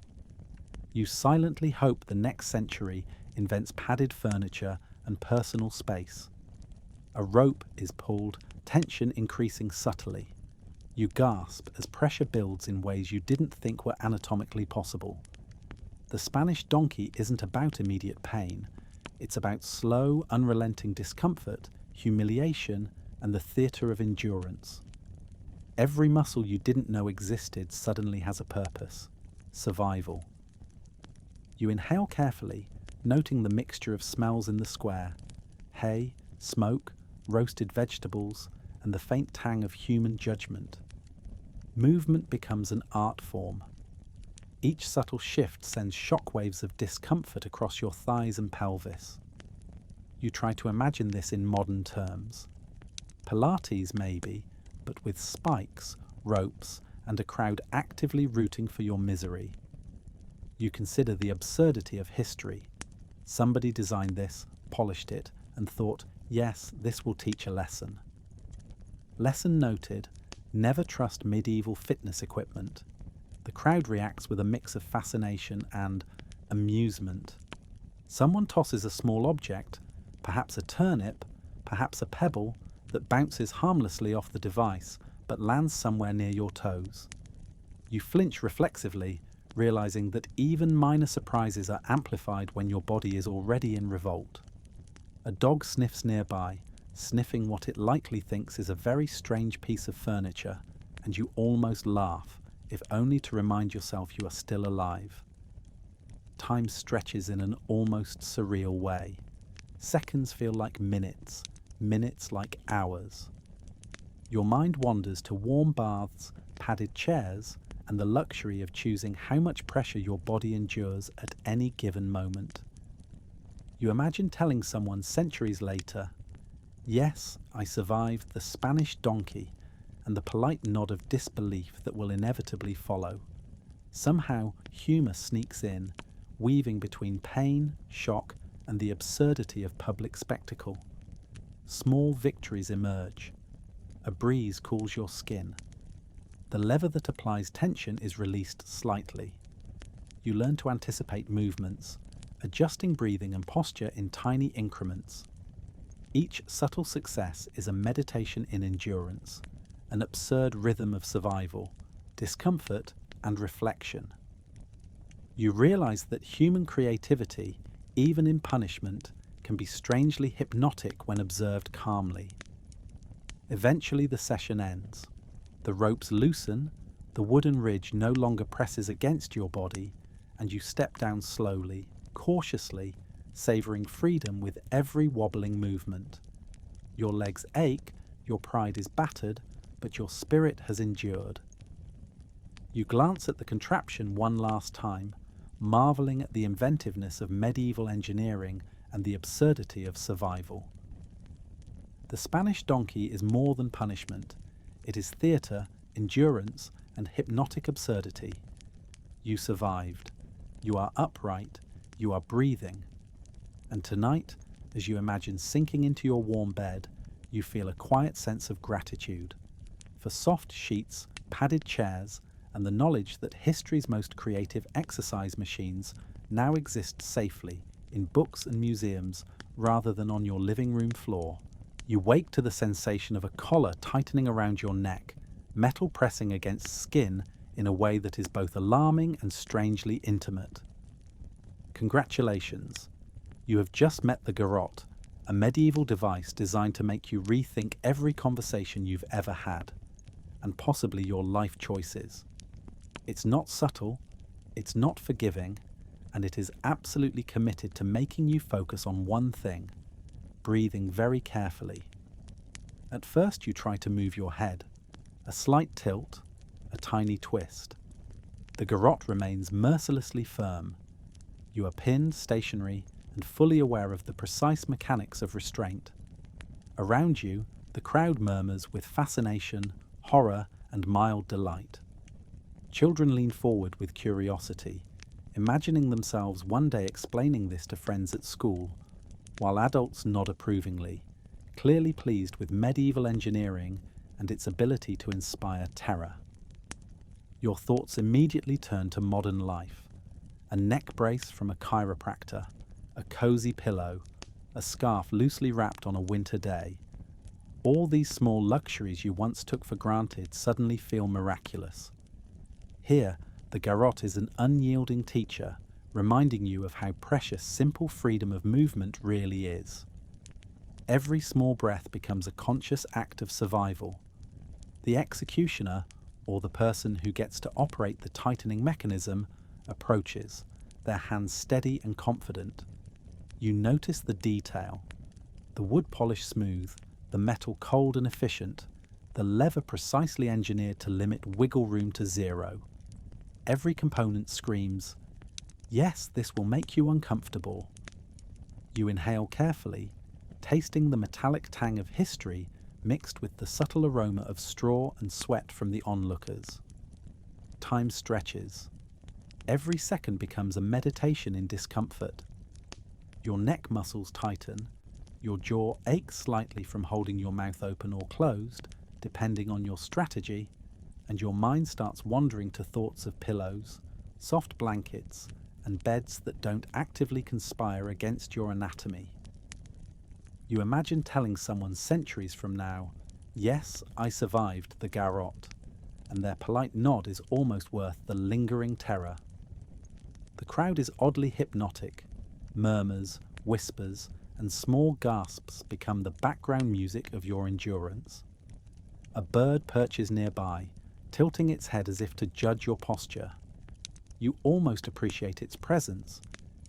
You silently hope the next century invents padded furniture and personal space. A rope is pulled, tension increasing subtly. You gasp as pressure builds in ways you didn't think were anatomically possible. The Spanish donkey isn't about immediate pain. It's about slow, unrelenting discomfort, humiliation, and the theatre of endurance. Every muscle you didn't know existed suddenly has a purpose: survival. You inhale carefully, noting the mixture of smells in the square: hay, smoke, roasted vegetables, and the faint tang of human judgment. Movement becomes an art form. Each subtle shift sends shockwaves of discomfort across your thighs and pelvis. You try to imagine this in modern terms. Pilates maybe, but with spikes, ropes, and a crowd actively rooting for your misery. You consider the absurdity of history. Somebody designed this, polished it, and thought, yes, this will teach a lesson. Lesson noted: never trust medieval fitness equipment. The crowd reacts with a mix of fascination and amusement. Someone tosses a small object, perhaps a turnip, perhaps a pebble, that bounces harmlessly off the device but lands somewhere near your toes. You flinch reflexively, realizing that even minor surprises are amplified when your body is already in revolt. A dog sniffs nearby, sniffing what it likely thinks is a very strange piece of furniture, and you almost laugh, if only to remind yourself you are still alive. Time stretches in an almost surreal way. Seconds feel like minutes, minutes like hours. Your mind wanders to warm baths, padded chairs, and the luxury of choosing how much pressure your body endures at any given moment. You imagine telling someone centuries later, Yes, I survived the Spanish donkey and the polite nod of disbelief that will inevitably follow. Somehow, humour sneaks in, weaving between pain, shock, and the absurdity of public spectacle. Small victories emerge. A breeze cools your skin. The lever that applies tension is released slightly. You learn to anticipate movements, adjusting breathing and posture in tiny increments. Each subtle success is a meditation in endurance, an absurd rhythm of survival, discomfort, and reflection. You realize that human creativity, even in punishment, can be strangely hypnotic when observed calmly. Eventually the session ends. The ropes loosen, the wooden ridge no longer presses against your body, and you step down slowly, cautiously, savouring freedom with every wobbling movement. Your legs ache, your pride is battered, but your spirit has endured. You glance at the contraption one last time, marvelling at the inventiveness of medieval engineering and the absurdity of survival. The Spanish donkey is more than punishment. It is theatre, endurance, and hypnotic absurdity. You survived. You are upright. You are breathing. And tonight, as you imagine sinking into your warm bed, you feel a quiet sense of gratitude for soft sheets, padded chairs, and the knowledge that history's most creative exercise machines now exist safely in books and museums rather than on your living room floor. You wake to the sensation of a collar tightening around your neck, metal pressing against skin in a way that is both alarming and strangely intimate. Congratulations! You have just met the garrote, a medieval device designed to make you rethink every conversation you've ever had, and possibly your life choices. It's not subtle, it's not forgiving, and it is absolutely committed to making you focus on one thing: breathing very carefully. At first you try to move your head, a slight tilt, a tiny twist. The garrote remains mercilessly firm. You are pinned, stationary, and fully aware of the precise mechanics of restraint. Around you, the crowd murmurs with fascination, horror, and mild delight. Children lean forward with curiosity, imagining themselves one day explaining this to friends at school, while adults nod approvingly, clearly pleased with medieval engineering and its ability to inspire terror. Your thoughts immediately turn to modern life: a neck brace from a chiropractor, a cozy pillow, a scarf loosely wrapped on a winter day. All these small luxuries you once took for granted suddenly feel miraculous. Here, the garrote is an unyielding teacher, reminding you of how precious simple freedom of movement really is. Every small breath becomes a conscious act of survival. The executioner, or the person who gets to operate the tightening mechanism, approaches, their hands steady and confident. You notice the detail: the wood polish smooth, the metal cold and efficient, the lever precisely engineered to limit wiggle room to zero. Every component screams, "Yes, this will make you uncomfortable." You inhale carefully, tasting the metallic tang of history mixed with the subtle aroma of straw and sweat from the onlookers. Time stretches. Every second becomes a meditation in discomfort. Your neck muscles tighten, your jaw aches slightly from holding your mouth open or closed, depending on your strategy, and your mind starts wandering to thoughts of pillows, soft blankets, and beds that don't actively conspire against your anatomy. You imagine telling someone centuries from now, "Yes, I survived the garrote," and their polite nod is almost worth the lingering terror. The crowd is oddly hypnotic. Murmurs, whispers, and small gasps become the background music of your endurance. A bird perches nearby, tilting its head as if to judge your posture. You almost appreciate its presence.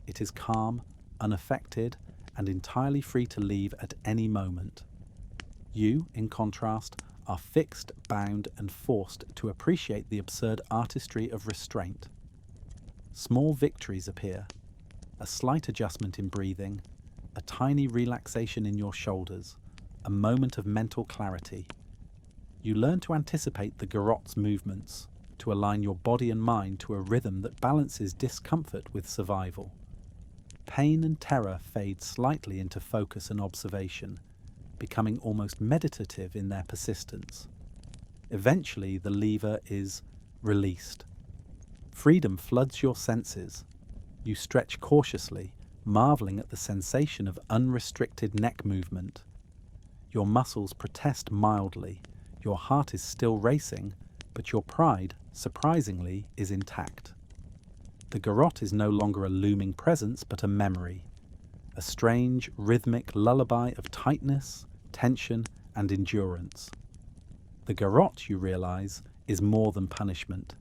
It is calm, unaffected, and entirely free to leave at any moment. You, in contrast, are fixed, bound, and forced to appreciate the absurd artistry of restraint. Small victories appear: a slight adjustment in breathing, a tiny relaxation in your shoulders, a moment of mental clarity. You learn to anticipate the garrote's movements, to align your body and mind to a rhythm that balances discomfort with survival. Pain and terror fade slightly into focus and observation, becoming almost meditative in their persistence. Eventually, the lever is released. Freedom floods your senses. You stretch cautiously, marveling at the sensation of unrestricted neck movement. Your muscles protest mildly. Your heart is still racing, but your pride, surprisingly, is intact. The garrote is no longer a looming presence, but a memory, a strange, rhythmic lullaby of tightness, tension, and endurance. The garrote, you realize, is more than punishment.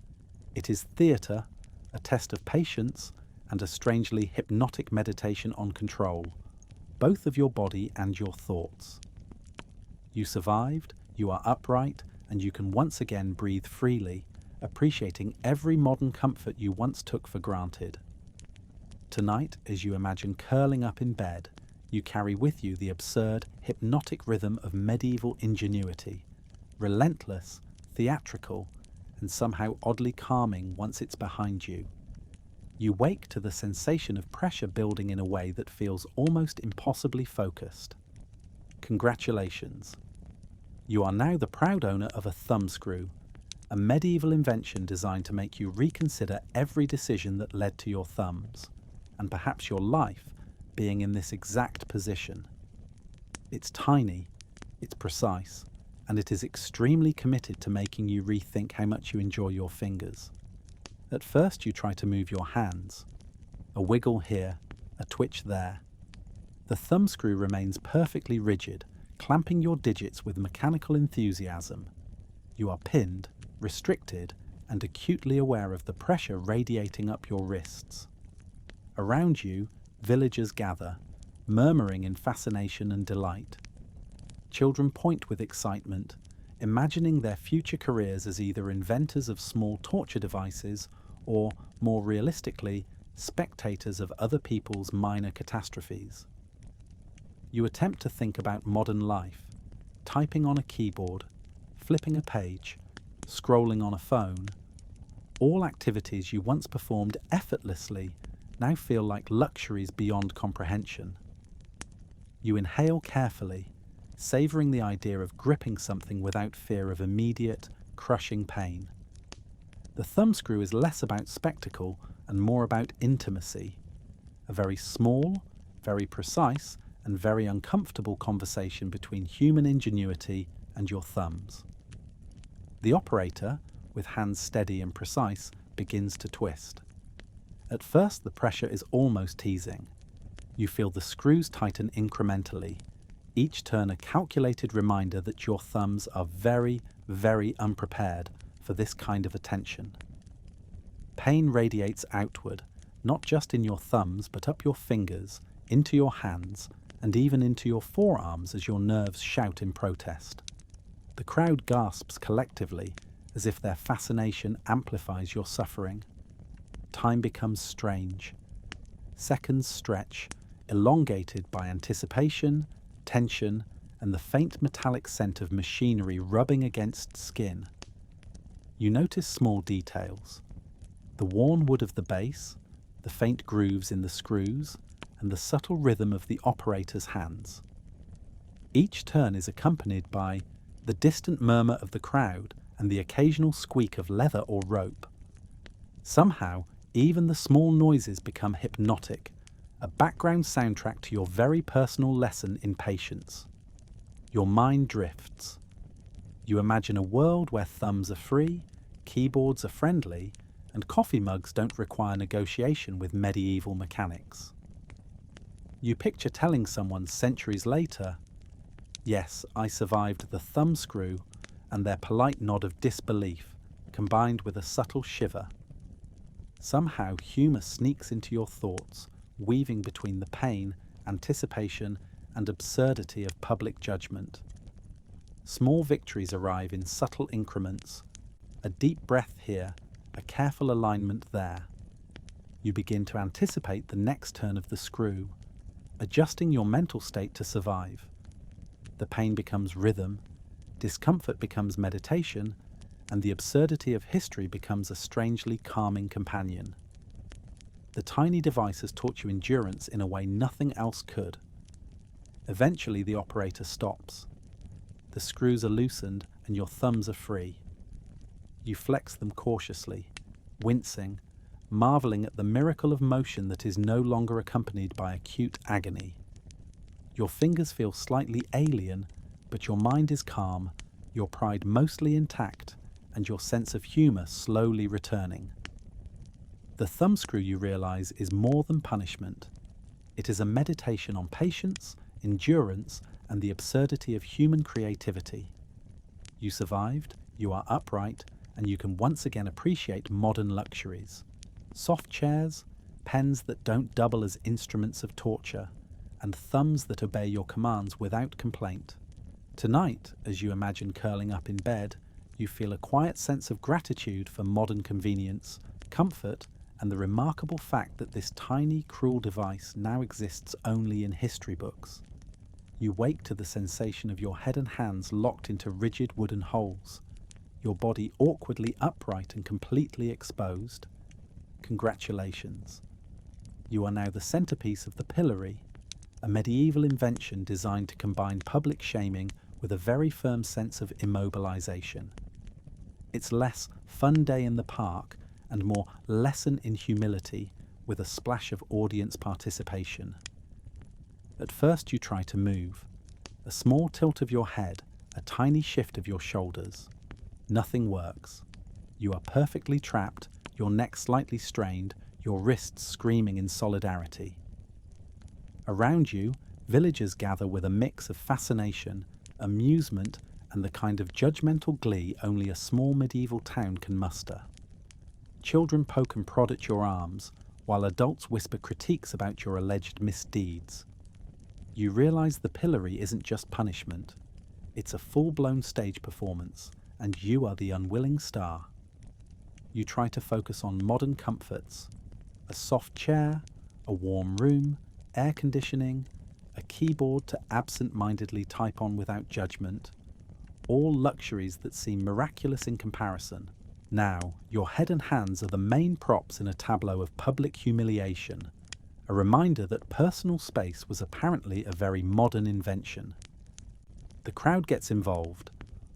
It is theatre, a test of patience, and a strangely hypnotic meditation on control, both of your body and your thoughts. You survived, you are upright, and you can once again breathe freely, appreciating every modern comfort you once took for granted. Tonight, as you imagine curling up in bed, you carry with you the absurd, hypnotic rhythm of medieval ingenuity, relentless, theatrical, and somehow oddly calming once it's behind you. You wake to the sensation of pressure building in a way that feels almost impossibly focused. Congratulations. You are now the proud owner of a thumbscrew, a medieval invention designed to make you reconsider every decision that led to your thumbs, and perhaps your life being in this exact position. It's tiny, it's precise, and it is extremely committed to making you rethink how much you enjoy your fingers. At first you try to move your hands, a wiggle here, a twitch there. The thumbscrew remains perfectly rigid, clamping your digits with mechanical enthusiasm. You are pinned, restricted, and acutely aware of the pressure radiating up your wrists. Around you, villagers gather, murmuring in fascination and delight. Children point with excitement, imagining their future careers as either inventors of small torture devices or, more realistically, spectators of other people's minor catastrophes. You attempt to think about modern life, typing on a keyboard, flipping a page, scrolling on a phone. All activities you once performed effortlessly now feel like luxuries beyond comprehension. You inhale carefully, savouring the idea of gripping something without fear of immediate, crushing pain. The thumbscrew is less about spectacle and more about intimacy, a very small, very precise, and very uncomfortable conversation between human ingenuity and your thumbs. The operator, with hands steady and precise, begins to twist. At first, the pressure is almost teasing. You feel the screws tighten incrementally, each turn a calculated reminder that your thumbs are very, very unprepared for this kind of attention. Pain radiates outward, not just in your thumbs, but up your fingers, into your hands, and even into your forearms as your nerves shout in protest. The crowd gasps collectively, as if their fascination amplifies your suffering. Time becomes strange. Seconds stretch, elongated by anticipation, tension, and the faint metallic scent of machinery rubbing against skin. You notice small details. The worn wood of the base, the faint grooves in the screws, and the subtle rhythm of the operator's hands. Each turn is accompanied by the distant murmur of the crowd and the occasional squeak of leather or rope. Somehow, even the small noises become hypnotic, a background soundtrack to your very personal lesson in patience. Your mind drifts. You imagine a world where thumbs are free, keyboards are friendly, and coffee mugs don't require negotiation with medieval mechanics. You picture telling someone centuries later, "Yes, I survived the thumbscrew," and their polite nod of disbelief, combined with a subtle shiver. Somehow humour sneaks into your thoughts, weaving between the pain, anticipation, and absurdity of public judgment. Small victories arrive in subtle increments, a deep breath here, a careful alignment there. You begin to anticipate the next turn of the screw, adjusting your mental state to survive. The pain becomes rhythm, discomfort becomes meditation, and the absurdity of history becomes a strangely calming companion. The tiny device has taught you endurance in a way nothing else could. Eventually, the operator stops. The screws are loosened and your thumbs are free. You flex them cautiously, wincing, marveling at the miracle of motion that is no longer accompanied by acute agony. Your fingers feel slightly alien, but your mind is calm, your pride mostly intact, and your sense of humour slowly returning. The thumbscrew, you realise, is more than punishment. It is a meditation on patience, endurance, and the absurdity of human creativity. You survived, you are upright, and you can once again appreciate modern luxuries. Soft chairs, pens that don't double as instruments of torture, and thumbs that obey your commands without complaint. Tonight, as you imagine curling up in bed, you feel a quiet sense of gratitude for modern convenience, comfort, and the remarkable fact that this tiny, cruel device now exists only in history books. You wake to the sensation of your head and hands locked into rigid wooden holes, your body awkwardly upright and completely exposed. Congratulations. You are now the centerpiece of the pillory, a medieval invention designed to combine public shaming with a very firm sense of immobilization. It's less fun day in the park and more lesson in humility with a splash of audience participation. At first you try to move. A small tilt of your head, a tiny shift of your shoulders. Nothing works. You are perfectly trapped, your neck slightly strained, your wrists screaming in solidarity. Around you, villagers gather with a mix of fascination, amusement, and the kind of judgmental glee only a small medieval town can muster. Children poke and prod at your arms, while adults whisper critiques about your alleged misdeeds. You realise the pillory isn't just punishment. It's a full-blown stage performance, and you are the unwilling star. You try to focus on modern comforts. A soft chair, a warm room, air conditioning, a keyboard to absent-mindedly type on without judgment. All luxuries that seem miraculous in comparison. Now, your head and hands are the main props in a tableau of public humiliation, a reminder that personal space was apparently a very modern invention. The crowd gets involved.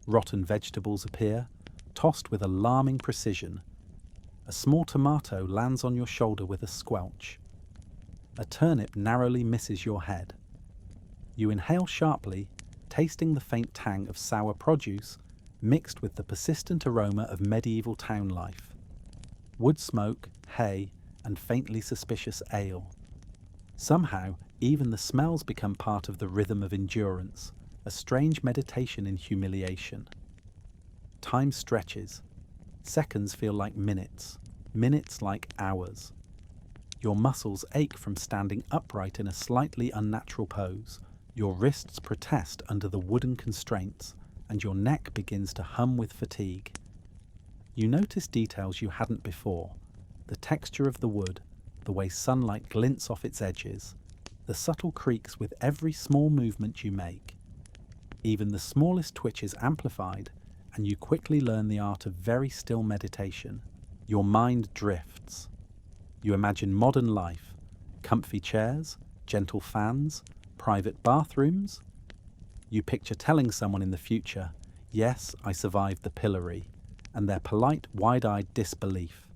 Rotten vegetables appear, tossed with alarming precision. A small tomato lands on your shoulder with a squelch. A turnip narrowly misses your head. You inhale sharply, tasting the faint tang of sour produce mixed with the persistent aroma of medieval town life. Wood smoke, hay, and faintly suspicious ale. Somehow, even the smells become part of the rhythm of endurance, a strange meditation in humiliation. Time stretches. Seconds feel like minutes, minutes like hours. Your muscles ache from standing upright in a slightly unnatural pose. Your wrists protest under the wooden constraints, and your neck begins to hum with fatigue. You notice details you hadn't before: the texture of the wood, the way sunlight glints off its edges, the subtle creaks with every small movement you make. Even the smallest twitch is amplified, and you quickly learn the art of very still meditation. Your mind drifts. You imagine modern life, comfy chairs, gentle fans, private bathrooms. You picture telling someone in the future, "Yes, I survived the pillory," and their polite, wide-eyed disbelief.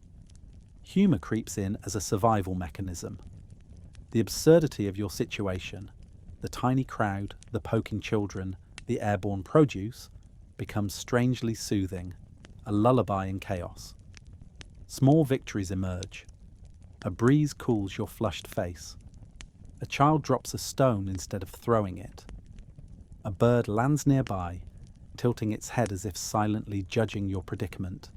Humour creeps in as a survival mechanism. The absurdity of your situation, the tiny crowd, the poking children, the airborne produce, becomes strangely soothing, a lullaby in chaos. Small victories emerge. A breeze cools your flushed face. A child drops a stone instead of throwing it. A bird lands nearby, tilting its head as if silently judging your predicament.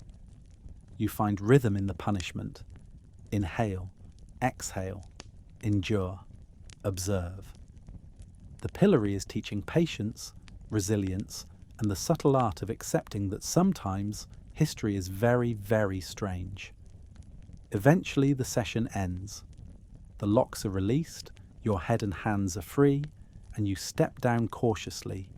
You find rhythm in the punishment. Inhale, exhale, endure, observe. The pillory is teaching patience, resilience, and the subtle art of accepting that sometimes history is very, very strange. Eventually the session ends. The locks are released, your head and hands are free, and you step down cautiously,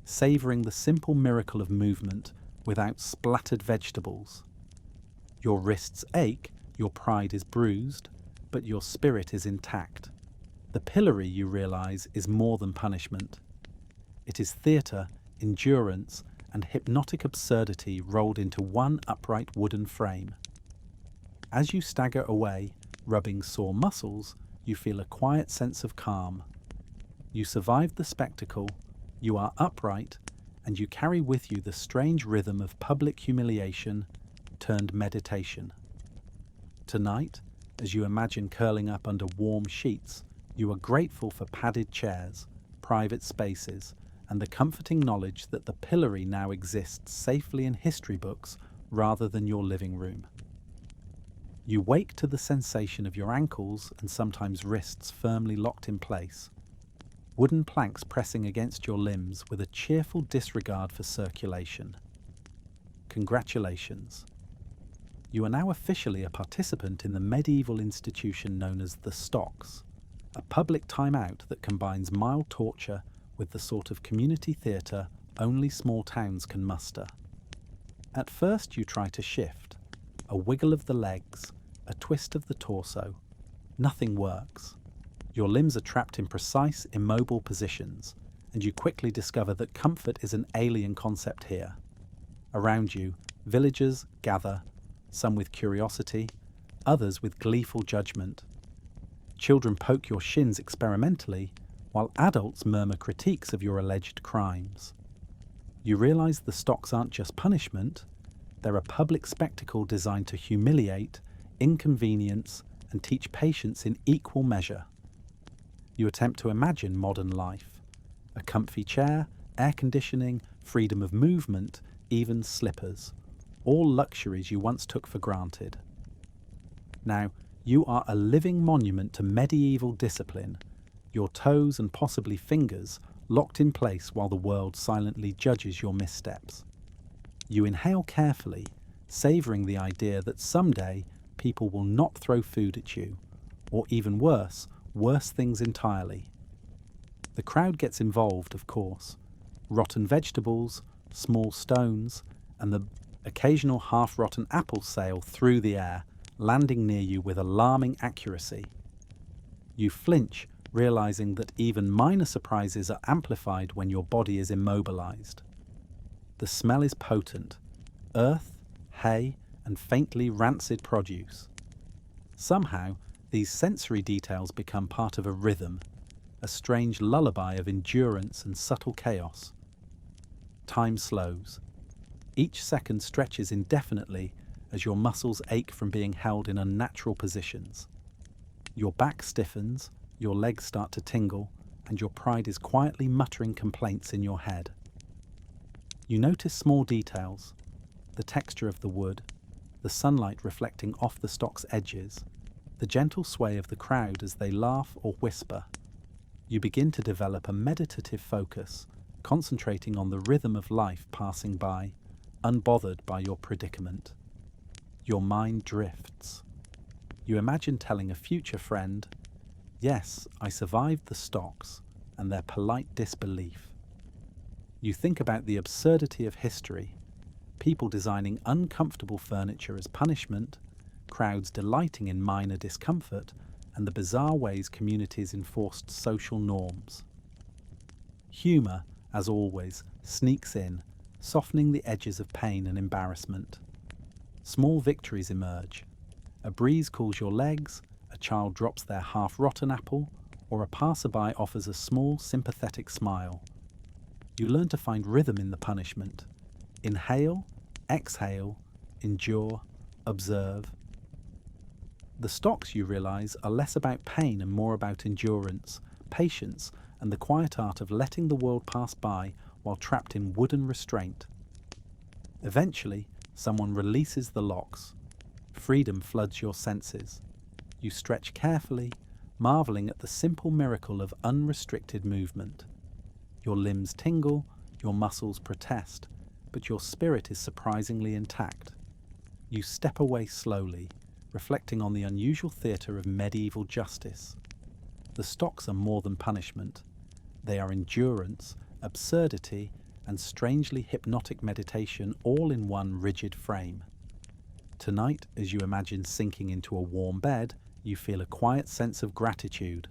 savouring the simple miracle of movement without splattered vegetables. Your wrists ache, your pride is bruised, but your spirit is intact. The pillory, you realise, is more than punishment. It is theatre, endurance, and hypnotic absurdity rolled into one upright wooden frame. As you stagger away, rubbing sore muscles, you feel a quiet sense of calm. You survive the spectacle, you are upright, and you carry with you the strange rhythm of public humiliation turned meditation. Tonight, as you imagine curling up under warm sheets, you are grateful for padded chairs, private spaces, and the comforting knowledge that the pillory now exists safely in history books rather than your living room. You wake to the sensation of your ankles and sometimes wrists firmly locked in place, wooden planks pressing against your limbs with a cheerful disregard for circulation. Congratulations. You are now officially a participant in the medieval institution known as the Stocks, a public timeout that combines mild torture with the sort of community theatre only small towns can muster. At first you try to shift, a wiggle of the legs, a twist of the torso. Nothing works. Your limbs are trapped in precise, immobile positions, and you quickly discover that comfort is an alien concept here. Around you, villagers gather, some with curiosity, others with gleeful judgment. Children poke your shins experimentally, while adults murmur critiques of your alleged crimes. You realise the Stocks aren't just punishment, they're a public spectacle designed to humiliate, inconvenience, and teach patience in equal measure. You attempt to imagine modern life. A comfy chair, air conditioning, freedom of movement, even slippers. All luxuries you once took for granted. Now, you are a living monument to medieval discipline, your toes and possibly fingers locked in place while the world silently judges your missteps. You inhale carefully, savouring the idea that someday people will not throw food at you, or even worse things entirely. The crowd gets involved, of course. Rotten vegetables, small stones, and the occasional half-rotten apples sail through the air, landing near you with alarming accuracy. You flinch, realizing that even minor surprises are amplified when your body is immobilized. The smell is potent: earth, hay, and faintly rancid produce. Somehow, these sensory details become part of a rhythm, a strange lullaby of endurance and subtle chaos. Time slows. Each second stretches indefinitely as your muscles ache from being held in unnatural positions. Your back stiffens, your legs start to tingle, and your pride is quietly muttering complaints in your head. You notice small details: the texture of the wood, the sunlight reflecting off the stock's edges, the gentle sway of the crowd as they laugh or whisper. You begin to develop a meditative focus, concentrating on the rhythm of life passing by, unbothered by your predicament. Your mind drifts. You imagine telling a future friend, "Yes, I survived the Stocks," and their polite disbelief. You think about the absurdity of history, people designing uncomfortable furniture as punishment, crowds delighting in minor discomfort, and the bizarre ways communities enforced social norms. Humour, as always, sneaks in, softening the edges of pain and embarrassment. Small victories emerge. A breeze cools your legs, a child drops their half-rotten apple, or a passerby offers a small, sympathetic smile. You learn to find rhythm in the punishment. Inhale, exhale, endure, observe. The Stocks, you realise, are less about pain and more about endurance, patience, and the quiet art of letting the world pass by while trapped in wooden restraint. Eventually, someone releases the locks. Freedom floods your senses. You stretch carefully, marvelling at the simple miracle of unrestricted movement. Your limbs tingle, your muscles protest, but your spirit is surprisingly intact. You step away slowly, reflecting on the unusual theatre of medieval justice. The Stocks are more than punishment. They are endurance, absurdity, and strangely hypnotic meditation all in one rigid frame. Tonight, as you imagine sinking into a warm bed, you feel a quiet sense of gratitude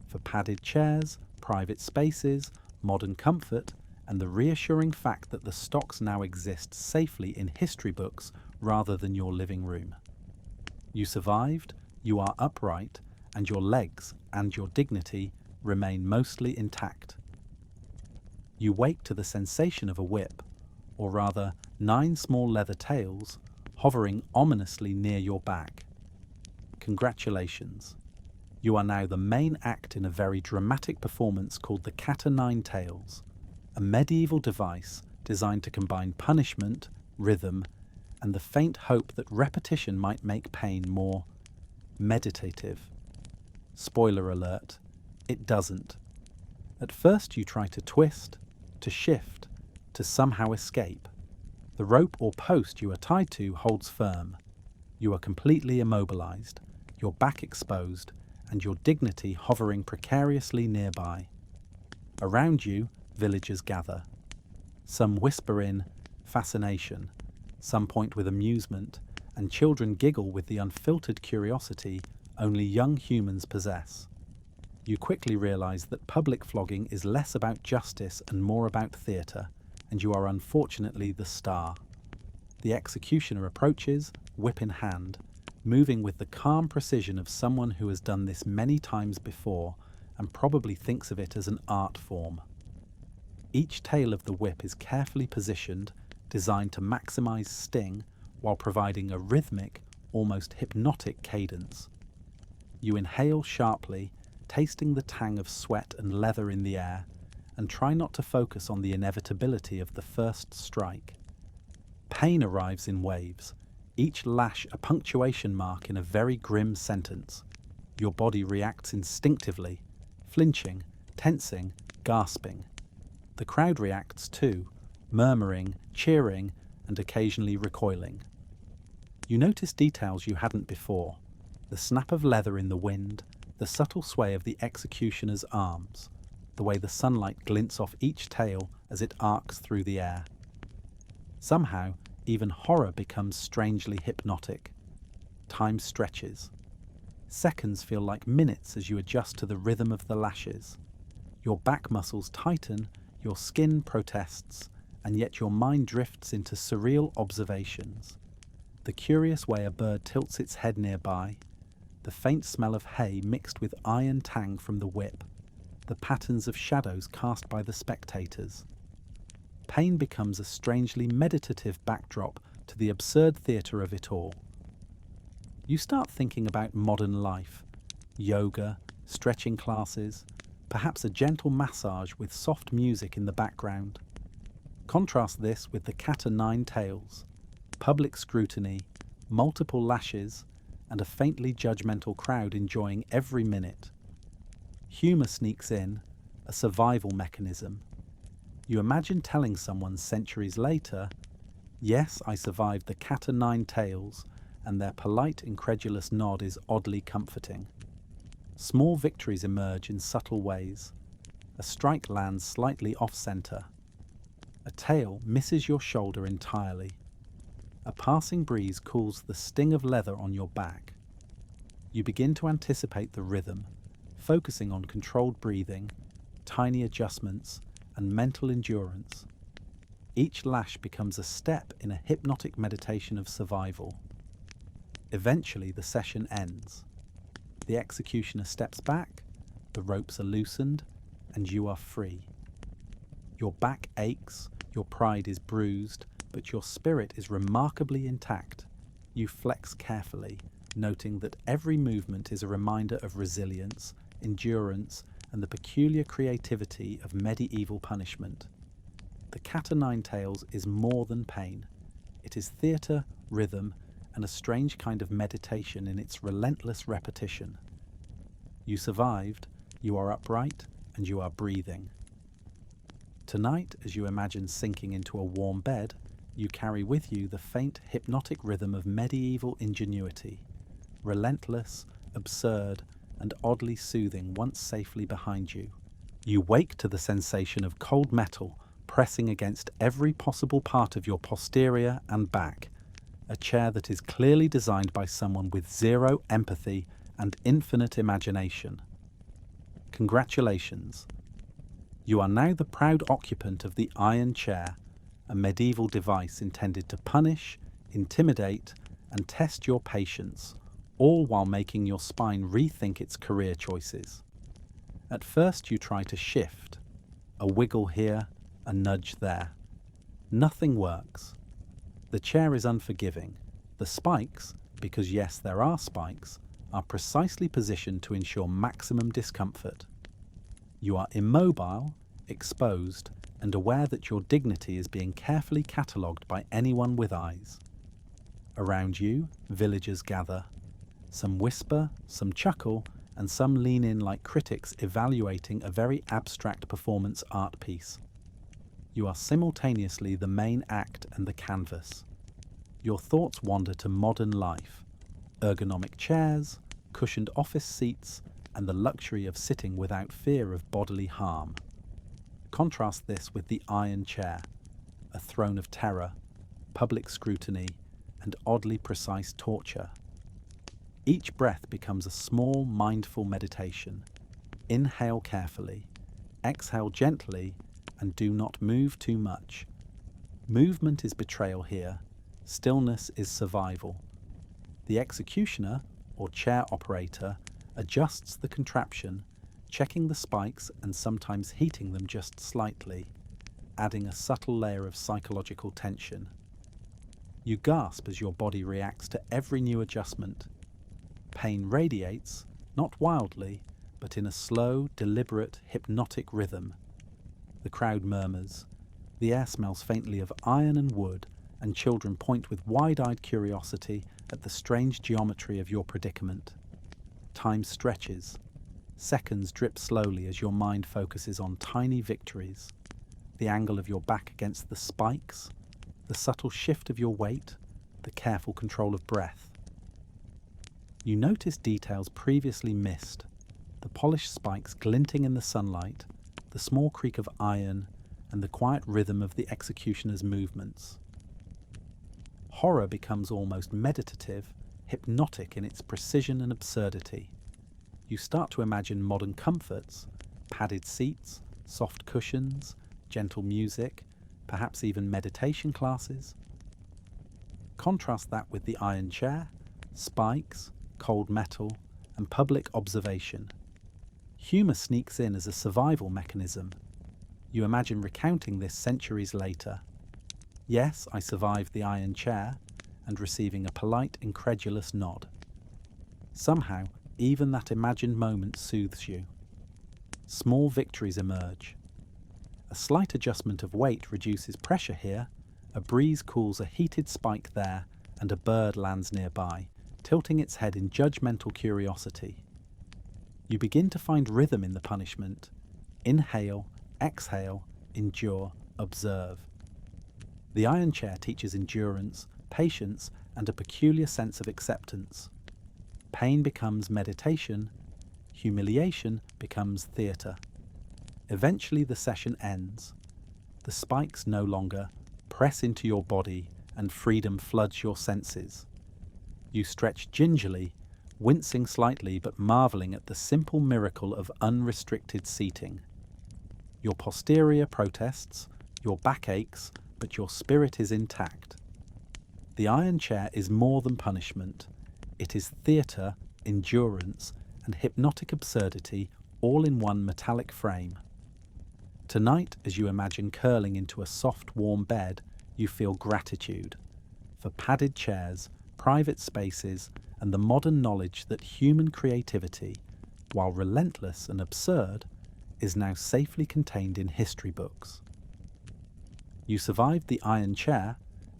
for padded chairs, private spaces, modern comfort, and the reassuring fact that the stocks now exist safely in history books rather than your living room. You survived, you are upright, and your legs and your dignity remain mostly intact. You wake to the sensation of a whip, or rather 9 small leather tails, hovering ominously near your back. Congratulations. You are now the main act in a very dramatic performance called the Cat o' Nine Tails, a medieval device designed to combine punishment, rhythm, and the faint hope that repetition might make pain more meditative. Spoiler alert, it doesn't. At first you try to twist, to shift, to somehow escape. The rope or post you are tied to holds firm. You are completely immobilized, your back exposed, and your dignity hovering precariously nearby. Around you, villagers gather. Some whisper in fascination, some point with amusement, and children giggle with the unfiltered curiosity only young humans possess. You quickly realize that public flogging is less about justice and more about theatre, and you are unfortunately the star. The executioner approaches, whip in hand, moving with the calm precision of someone who has done this many times before and probably thinks of it as an art form. Each tail of the whip is carefully positioned, designed to maximize sting while providing a rhythmic, almost hypnotic cadence. You inhale sharply, tasting the tang of sweat and leather in the air, and try not to focus on the inevitability of the first strike. Pain arrives in waves, each lash a punctuation mark in a very grim sentence. Your body reacts instinctively, flinching, tensing, gasping. The crowd reacts too, murmuring, cheering, and occasionally recoiling. You notice details you hadn't before: the snap of leather in the wind, the subtle sway of the executioner's arms, the way the sunlight glints off each tail as it arcs through the air. Somehow, even horror becomes strangely hypnotic. Time stretches. Seconds feel like minutes as you adjust to the rhythm of the lashes. Your back muscles tighten, your skin protests, and yet your mind drifts into surreal observations. The curious way a bird tilts its head nearby, the faint smell of hay mixed with iron tang from the whip, the patterns of shadows cast by the spectators. Pain becomes a strangely meditative backdrop to the absurd theatre of it all. You start thinking about modern life, yoga, stretching classes, perhaps a gentle massage with soft music in the background. Contrast this with the Cat o' Nine Tails, public scrutiny, multiple lashes, and a faintly judgmental crowd enjoying every minute. Humour sneaks in, a survival mechanism. You imagine telling someone centuries later, "Yes, I survived the Cat o' Nine Tails," and their polite, incredulous nod is oddly comforting. Small victories emerge in subtle ways. A strike lands slightly off-centre. A tail misses your shoulder entirely. A passing breeze cools the sting of leather on your back. You begin to anticipate the rhythm, focusing on controlled breathing, tiny adjustments, and mental endurance. Each lash becomes a step in a hypnotic meditation of survival. Eventually, the session ends. The executioner steps back, the ropes are loosened, and you are free. Your back aches, your pride is bruised, but your spirit is remarkably intact. You flex carefully, noting that every movement is a reminder of resilience, endurance, and the peculiar creativity of medieval punishment. The Cat o' Nine Tails is more than pain. It is theatre, rhythm, and a strange kind of meditation in its relentless repetition. You survived, you are upright, and you are breathing. Tonight, as you imagine sinking into a warm bed, you carry with you the faint, hypnotic rhythm of medieval ingenuity, relentless, absurd, and oddly soothing once safely behind you. You wake to the sensation of cold metal pressing against every possible part of your posterior and back. A chair that is clearly designed by someone with zero empathy and infinite imagination. Congratulations. You are now the proud occupant of the iron chair, a medieval device intended to punish, intimidate, and test your patience, all while making your spine rethink its career choices. At first you try to shift, a wiggle here, a nudge there. Nothing works. The chair is unforgiving. The spikes, because yes, there are spikes, are precisely positioned to ensure maximum discomfort. You are immobile, exposed, and aware that your dignity is being carefully catalogued by anyone with eyes. Around you, villagers gather. Some whisper, some chuckle, and some lean in like critics evaluating a very abstract performance art piece. You are simultaneously the main act and the canvas. Your thoughts wander to modern life, ergonomic chairs, cushioned office seats, and the luxury of sitting without fear of bodily harm. Contrast this with the iron chair, a throne of terror, public scrutiny, and oddly precise torture. Each breath becomes a small, mindful meditation. Inhale carefully, exhale gently, and do not move too much. Movement is betrayal here. Stillness is survival. The executioner, or chair operator, adjusts the contraption, checking the spikes and sometimes heating them just slightly, adding a subtle layer of psychological tension. You gasp as your body reacts to every new adjustment. Pain radiates, not wildly, but in a slow, deliberate, hypnotic rhythm. The crowd murmurs. The air smells faintly of iron and wood, and children point with wide-eyed curiosity at the strange geometry of your predicament. Time stretches. Seconds drip slowly as your mind focuses on tiny victories. The angle of your back against the spikes, the subtle shift of your weight, the careful control of breath. You notice details previously missed, the polished spikes glinting in the sunlight, the small creak of iron, and the quiet rhythm of the executioner's movements. Horror becomes almost meditative, hypnotic in its precision and absurdity. You start to imagine modern comforts, padded seats, soft cushions, gentle music, perhaps even meditation classes. Contrast that with the iron chair, spikes, cold metal, and public observation. Humour sneaks in as a survival mechanism. You imagine recounting this centuries later. Yes, I survived the iron chair, and receiving a polite, incredulous nod. Somehow, even that imagined moment soothes you. Small victories emerge. A slight adjustment of weight reduces pressure here, a breeze cools a heated spike there, and a bird lands nearby, tilting its head in judgmental curiosity. You begin to find rhythm in the punishment. Inhale, exhale, endure, observe. The iron chair teaches endurance, patience, and a peculiar sense of acceptance. Pain becomes meditation, humiliation becomes theatre. Eventually the session ends. The spikes no longer press into your body and freedom floods your senses. You stretch gingerly, wincing slightly but marvelling at the simple miracle of unrestricted seating. Your posterior protests, your back aches, but your spirit is intact. The iron chair is more than punishment. It is theatre, endurance, and hypnotic absurdity all in one metallic frame. Tonight, as you imagine curling into a soft, warm bed, you feel gratitude for padded chairs, private spaces, and the modern knowledge that human creativity, while relentless and absurd, is now safely contained in history books. You survived the iron chair,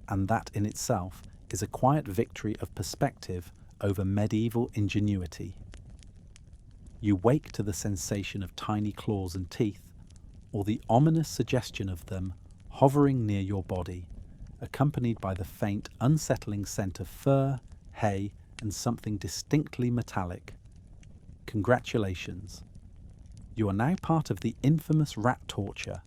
and that in itself is a quiet victory of perspective over medieval ingenuity. You wake to the sensation of tiny claws and teeth, or the ominous suggestion of them hovering near your body, accompanied by the faint, unsettling scent of fur, hay, and something distinctly metallic. Congratulations. You are now part of the infamous rat torture,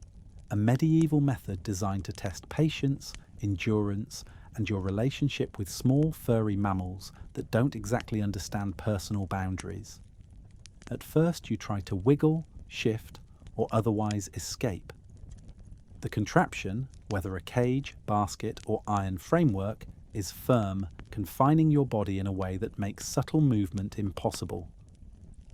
a medieval method designed to test patience, endurance, and your relationship with small furry mammals that don't exactly understand personal boundaries. At first you try to wiggle, shift, or otherwise escape. The contraption, whether a cage, basket, or iron framework, is firm, confining your body in a way that makes subtle movement impossible.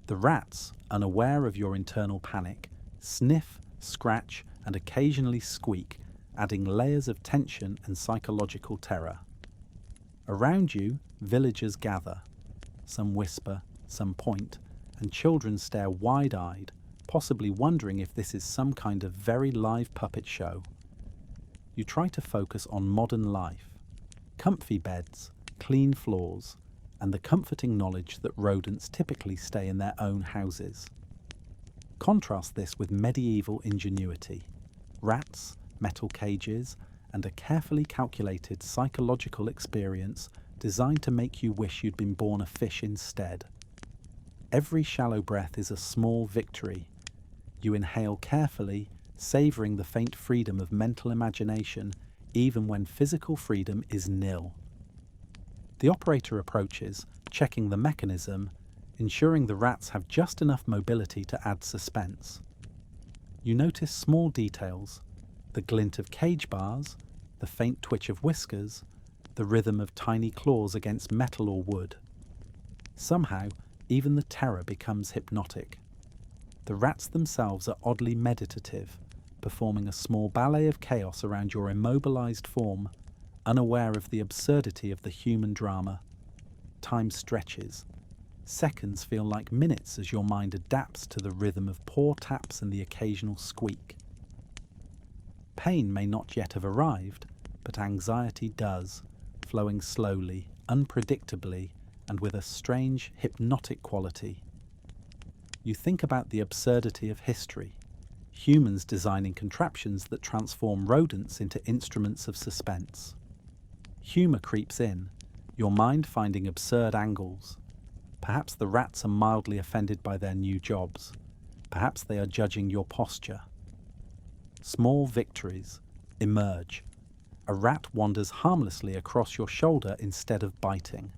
The rats, unaware of your internal panic, sniff, scratch, and occasionally squeak, adding layers of tension and psychological terror. Around you, villagers gather. Some whisper, some point, and children stare wide-eyed, possibly wondering if this is some kind of very live puppet show. You try to focus on modern life, comfy beds, clean floors, and the comforting knowledge that rodents typically stay in their own houses. Contrast this with medieval ingenuity. Rats, metal cages, and a carefully calculated psychological experience designed to make you wish you'd been born a fish instead. Every shallow breath is a small victory. You inhale carefully, savouring the faint freedom of mental imagination, even when physical freedom is nil. The operator approaches, checking the mechanism, ensuring the rats have just enough mobility to add suspense. You notice small details, the glint of cage bars, the faint twitch of whiskers, the rhythm of tiny claws against metal or wood. Somehow, even the terror becomes hypnotic. The rats themselves are oddly meditative, performing a small ballet of chaos around your immobilized form, unaware of the absurdity of the human drama. Time stretches. Seconds feel like minutes as your mind adapts to the rhythm of paw taps and the occasional squeak. Pain may not yet have arrived, but anxiety does, flowing slowly, unpredictably, and with a strange, hypnotic quality. You think about the absurdity of history, humans designing contraptions that transform rodents into instruments of suspense. Humour creeps in, your mind finding absurd angles. Perhaps the rats are mildly offended by their new jobs. Perhaps they are judging your posture. Small victories emerge. A rat wanders harmlessly across your shoulder instead of biting.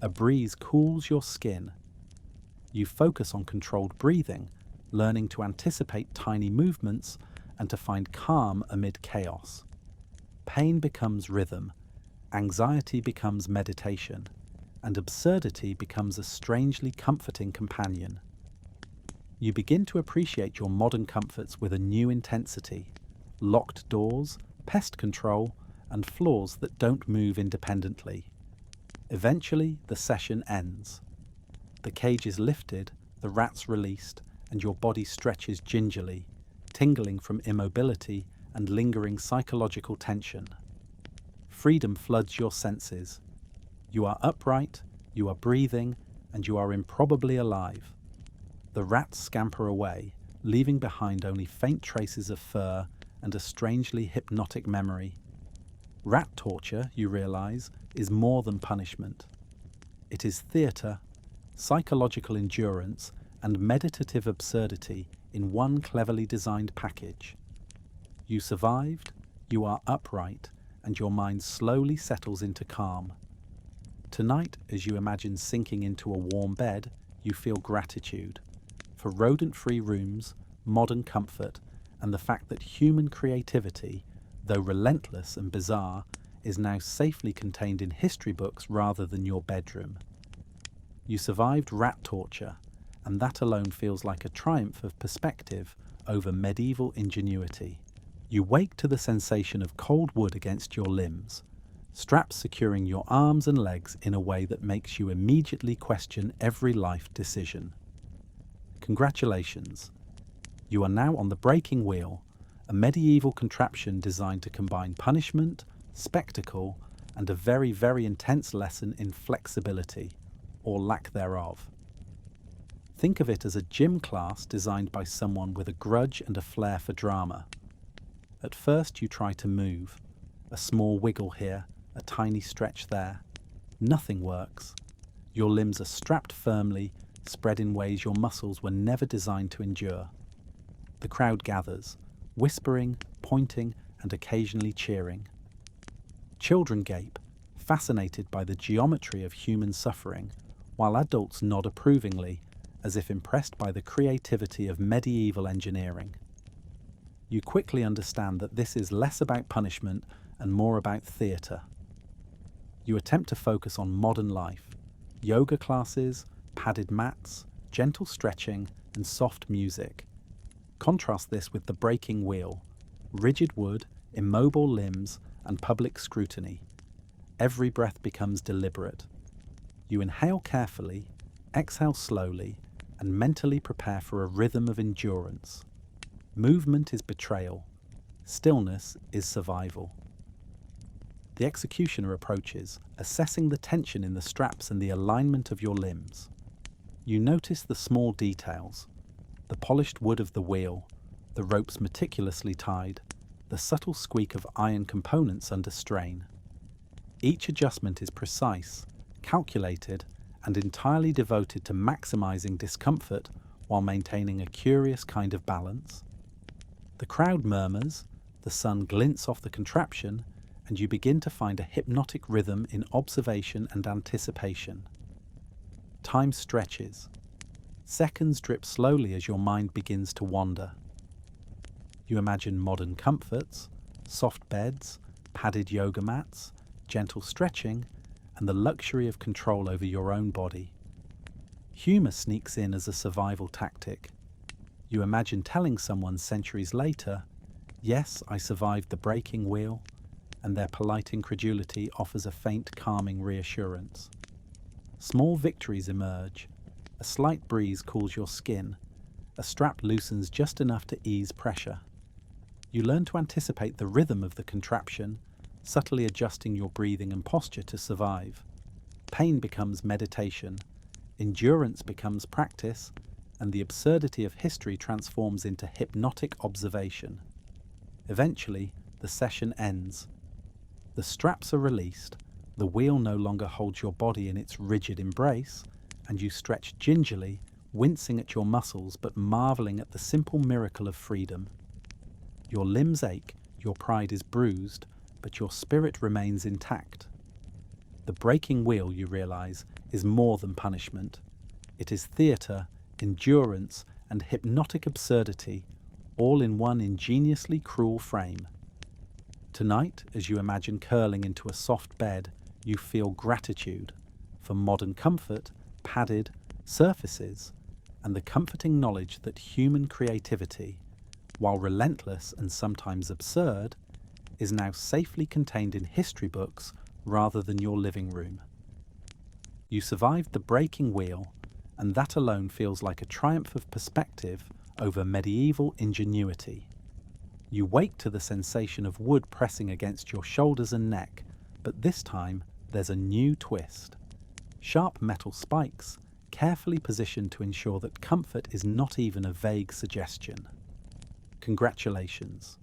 A breeze cools your skin. You focus on controlled breathing, learning to anticipate tiny movements and to find calm amid chaos. Pain becomes rhythm, anxiety becomes meditation, and absurdity becomes a strangely comforting companion. You begin to appreciate your modern comforts with a new intensity: locked doors, pest control, and floors that don't move independently. Eventually, the session ends. The cage is lifted, the rats released, and your body stretches gingerly, tingling from immobility and lingering psychological tension. Freedom floods your senses. You are upright, you are breathing, and you are improbably alive. The rats scamper away, leaving behind only faint traces of fur and a strangely hypnotic memory. Rat torture, you realize, is more than punishment. It is theatre, psychological endurance, and meditative absurdity in one cleverly designed package. You survived, you are upright, and your mind slowly settles into calm. Tonight, as you imagine sinking into a warm bed, you feel gratitude for rodent-free rooms, modern comfort, and the fact that human creativity, though relentless and bizarre, is now safely contained in history books rather than your bedroom. You survived rat torture, and that alone feels like a triumph of perspective over medieval ingenuity. You wake to the sensation of cold wood against your limbs, straps securing your arms and legs in a way that makes you immediately question every life decision. Congratulations! You are now on the breaking wheel, a medieval contraption designed to combine punishment, spectacle, and a very, very intense lesson in flexibility, or lack thereof. Think of it as a gym class designed by someone with a grudge and a flair for drama. At first you try to move, a small wiggle here, a tiny stretch there. Nothing works. Your limbs are strapped firmly, spread in ways your muscles were never designed to endure. The crowd gathers, whispering, pointing, and occasionally cheering. Children gape, fascinated by the geometry of human suffering, while adults nod approvingly, as if impressed by the creativity of medieval engineering. You quickly understand that this is less about punishment and more about theatre. You attempt to focus on modern life, yoga classes, padded mats, gentle stretching, and soft music. Contrast this with the breaking wheel, rigid wood, immobile limbs, and public scrutiny. Every breath becomes deliberate. You inhale carefully, exhale slowly, and mentally prepare for a rhythm of endurance. Movement is betrayal. Stillness is survival. The executioner approaches, assessing the tension in the straps and the alignment of your limbs. You notice the small details: the polished wood of the wheel, the ropes meticulously tied, the subtle squeak of iron components under strain. Each adjustment is precise, calculated, and entirely devoted to maximizing discomfort while maintaining a curious kind of balance. The crowd murmurs, the sun glints off the contraption, and you begin to find a hypnotic rhythm in observation and anticipation. Time stretches. Seconds drip slowly as your mind begins to wander. You imagine modern comforts, soft beds, padded yoga mats, gentle stretching, and the luxury of control over your own body. Humour sneaks in as a survival tactic. You imagine telling someone centuries later, "Yes, I survived the breaking wheel," and their polite incredulity offers a faint, calming reassurance. Small victories emerge. A slight breeze cools your skin. A strap loosens just enough to ease pressure. You learn to anticipate the rhythm of the contraption, subtly adjusting your breathing and posture to survive. Pain becomes meditation, endurance becomes practice, and the absurdity of history transforms into hypnotic observation. Eventually, the session ends. The straps are released, the wheel no longer holds your body in its rigid embrace, and you stretch gingerly, wincing at your muscles but marveling at the simple miracle of freedom. Your limbs ache, your pride is bruised, but your spirit remains intact. The breaking wheel, you realize, is more than punishment. It is theatre, endurance, and hypnotic absurdity, all in one ingeniously cruel frame. Tonight, as you imagine curling into a soft bed, you feel gratitude for modern comfort, padded surfaces, and the comforting knowledge that human creativity, while relentless and sometimes absurd, is now safely contained in history books rather than your living room. You survived the breaking wheel, and that alone feels like a triumph of perspective over medieval ingenuity. You wake to the sensation of wood pressing against your shoulders and neck, but this time there's a new twist. Sharp metal spikes, carefully positioned to ensure that comfort is not even a vague suggestion. Congratulations.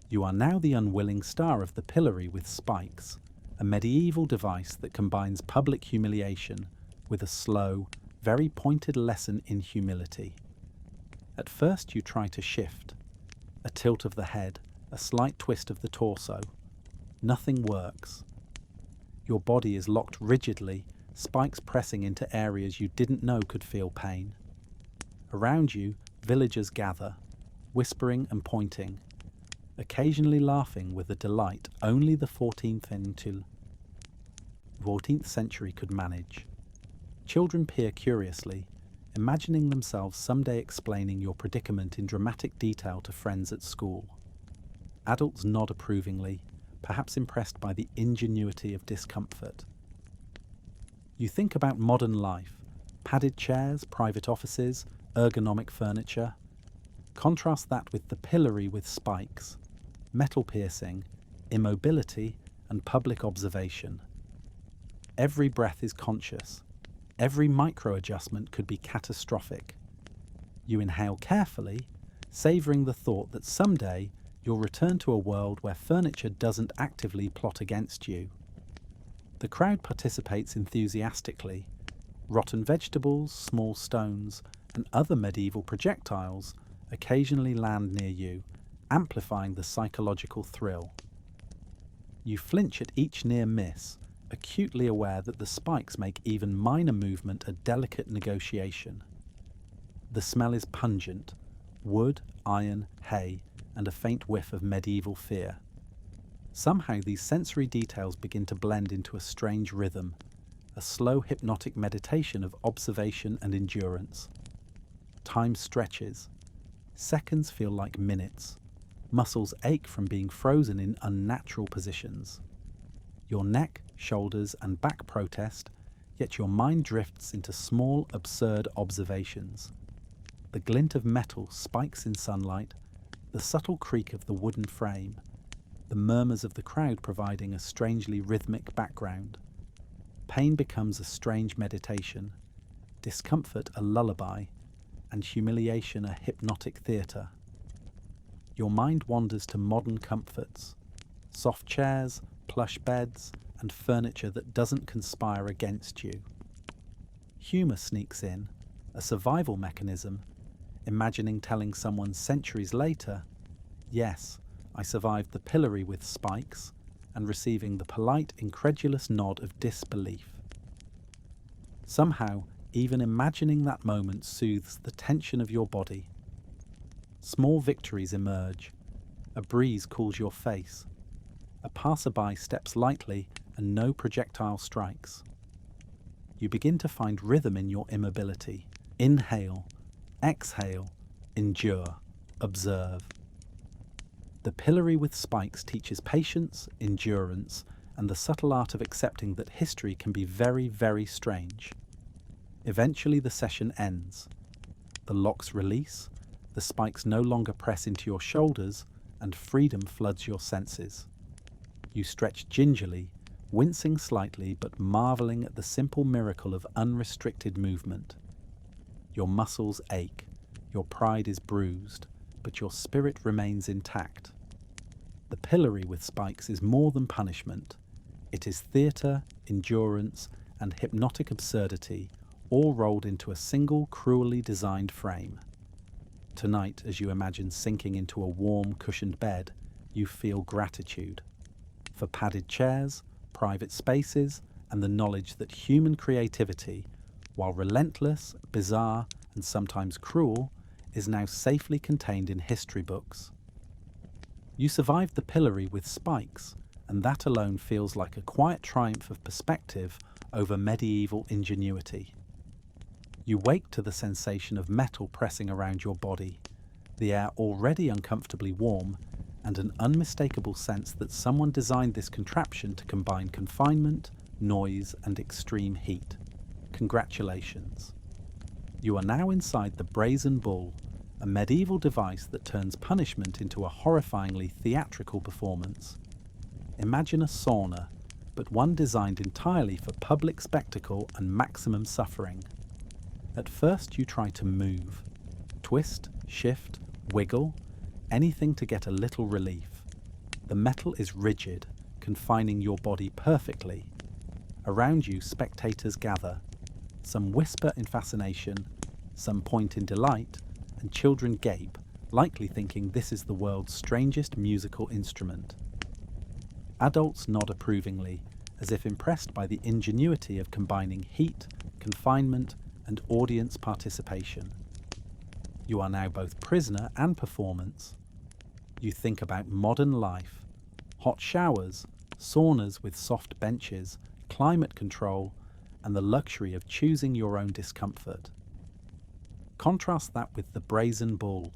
You are now the unwilling star of the pillory with spikes, a medieval device that combines public humiliation with a slow, very pointed lesson in humility. At first you try to shift. A tilt of the head, a slight twist of the torso. Nothing works. Your body is locked rigidly, spikes pressing into areas you didn't know could feel pain. Around you, villagers gather, whispering and pointing, occasionally laughing with a delight only the 14th century could manage. Children peer curiously, imagining themselves someday explaining your predicament in dramatic detail to friends at school. Adults nod approvingly, perhaps impressed by the ingenuity of discomfort. You think about modern life, padded chairs, private offices, ergonomic furniture. Contrast that with the pillory with spikes, metal piercing, immobility, and public observation. Every breath is conscious. Every micro-adjustment could be catastrophic. You inhale carefully, savouring the thought that someday you'll return to a world where furniture doesn't actively plot against you. The crowd participates enthusiastically. Rotten vegetables, small stones, and other medieval projectiles occasionally land near you, amplifying the psychological thrill. You flinch at each near miss, acutely aware that the spikes make even minor movement a delicate negotiation. The smell is pungent: wood, iron, hay, and a faint whiff of medieval fear. Somehow these sensory details begin to blend into a strange rhythm, a slow hypnotic meditation of observation and endurance. Time stretches. Seconds feel like minutes. Muscles ache from being frozen in unnatural positions. Your neck, shoulders, and back protest, yet your mind drifts into small, absurd observations. The glint of metal spikes in sunlight, the subtle creak of the wooden frame, the murmurs of the crowd providing a strangely rhythmic background. Pain becomes a strange meditation, discomfort a lullaby, and humiliation a hypnotic theatre. Your mind wanders to modern comforts: soft chairs, plush beds, and furniture that doesn't conspire against you. Humour sneaks in, a survival mechanism, imagining telling someone centuries later, "Yes, I survived the pillory with spikes," and receiving the polite, incredulous nod of disbelief. Somehow, even imagining that moment soothes the tension of your body. Small victories emerge. A breeze cools your face. A passerby steps lightly and no projectile strikes. You begin to find rhythm in your immobility. Inhale, exhale, endure, observe. The pillory with spikes teaches patience, endurance, and the subtle art of accepting that history can be very, very strange. Eventually the session ends. The locks release, the spikes no longer press into your shoulders, and freedom floods your senses. You stretch gingerly, wincing slightly but marveling at the simple miracle of unrestricted movement. Your muscles ache, your pride is bruised, but your spirit remains intact. The pillory with spikes is more than punishment. It is theatre, endurance, and hypnotic absurdity, all rolled into a single cruelly designed frame. Tonight, as you imagine sinking into a warm, cushioned bed, you feel gratitude for padded chairs, private spaces, and the knowledge that human creativity, while relentless, bizarre, and sometimes cruel, is now safely contained in history books. You survived the pillory with spikes, and that alone feels like a quiet triumph of perspective over medieval ingenuity. You wake to the sensation of metal pressing around your body, the air already uncomfortably warm, and an unmistakable sense that someone designed this contraption to combine confinement, noise, and extreme heat. Congratulations. You are now inside the Brazen Bull, a medieval device that turns punishment into a horrifyingly theatrical performance. Imagine a sauna, but one designed entirely for public spectacle and maximum suffering. At first you try to move, twist, shift, wiggle, anything to get a little relief. The metal is rigid, confining your body perfectly. Around you spectators gather. Some whisper in fascination, some point in delight, and children gape, likely thinking this is the world's strangest musical instrument. Adults nod approvingly, as if impressed by the ingenuity of combining heat, confinement, and audience participation. You are now both prisoner and performance. You think about modern life, hot showers, saunas with soft benches, climate control, and the luxury of choosing your own discomfort. Contrast that with the Brazen Bull,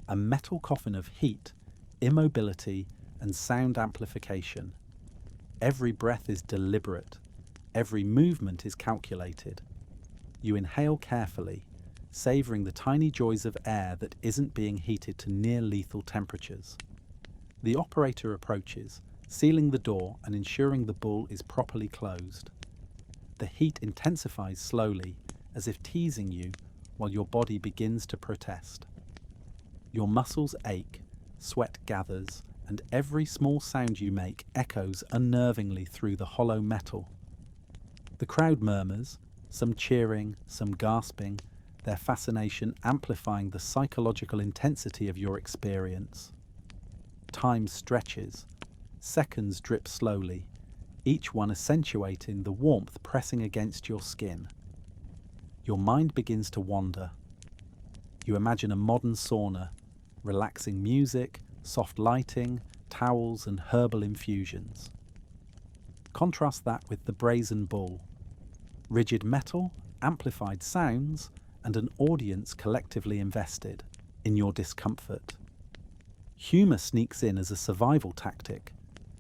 a metal coffin of heat, immobility, and sound amplification. Every breath is deliberate, every movement is calculated. You inhale carefully, savouring the tiny joys of air that isn't being heated to near-lethal temperatures. The operator approaches, sealing the door and ensuring the bull is properly closed. The heat intensifies slowly, as if teasing you, while your body begins to protest. Your muscles ache, sweat gathers, and every small sound you make echoes unnervingly through the hollow metal. The crowd murmurs, some cheering, some gasping, their fascination amplifying the psychological intensity of your experience. Time stretches. Seconds drip slowly, each one accentuating the warmth pressing against your skin. Your mind begins to wander. You imagine a modern sauna, relaxing music, soft lighting, towels and herbal infusions. Contrast that with the brazen bull. Rigid metal, amplified sounds, and an audience collectively invested in your discomfort. Humour sneaks in as a survival tactic,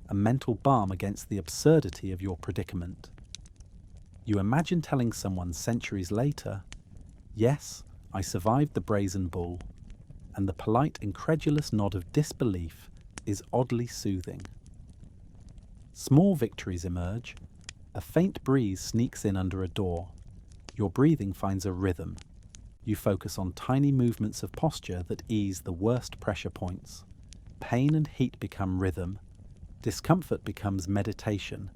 a mental balm against the absurdity of your predicament. You imagine telling someone centuries later, "Yes, I survived the brazen bull," and the polite, incredulous nod of disbelief is oddly soothing. Small victories emerge. A faint breeze sneaks in under a door. Your breathing finds a rhythm. You focus on tiny movements of posture that ease the worst pressure points. Pain and heat become rhythm. Discomfort becomes meditation,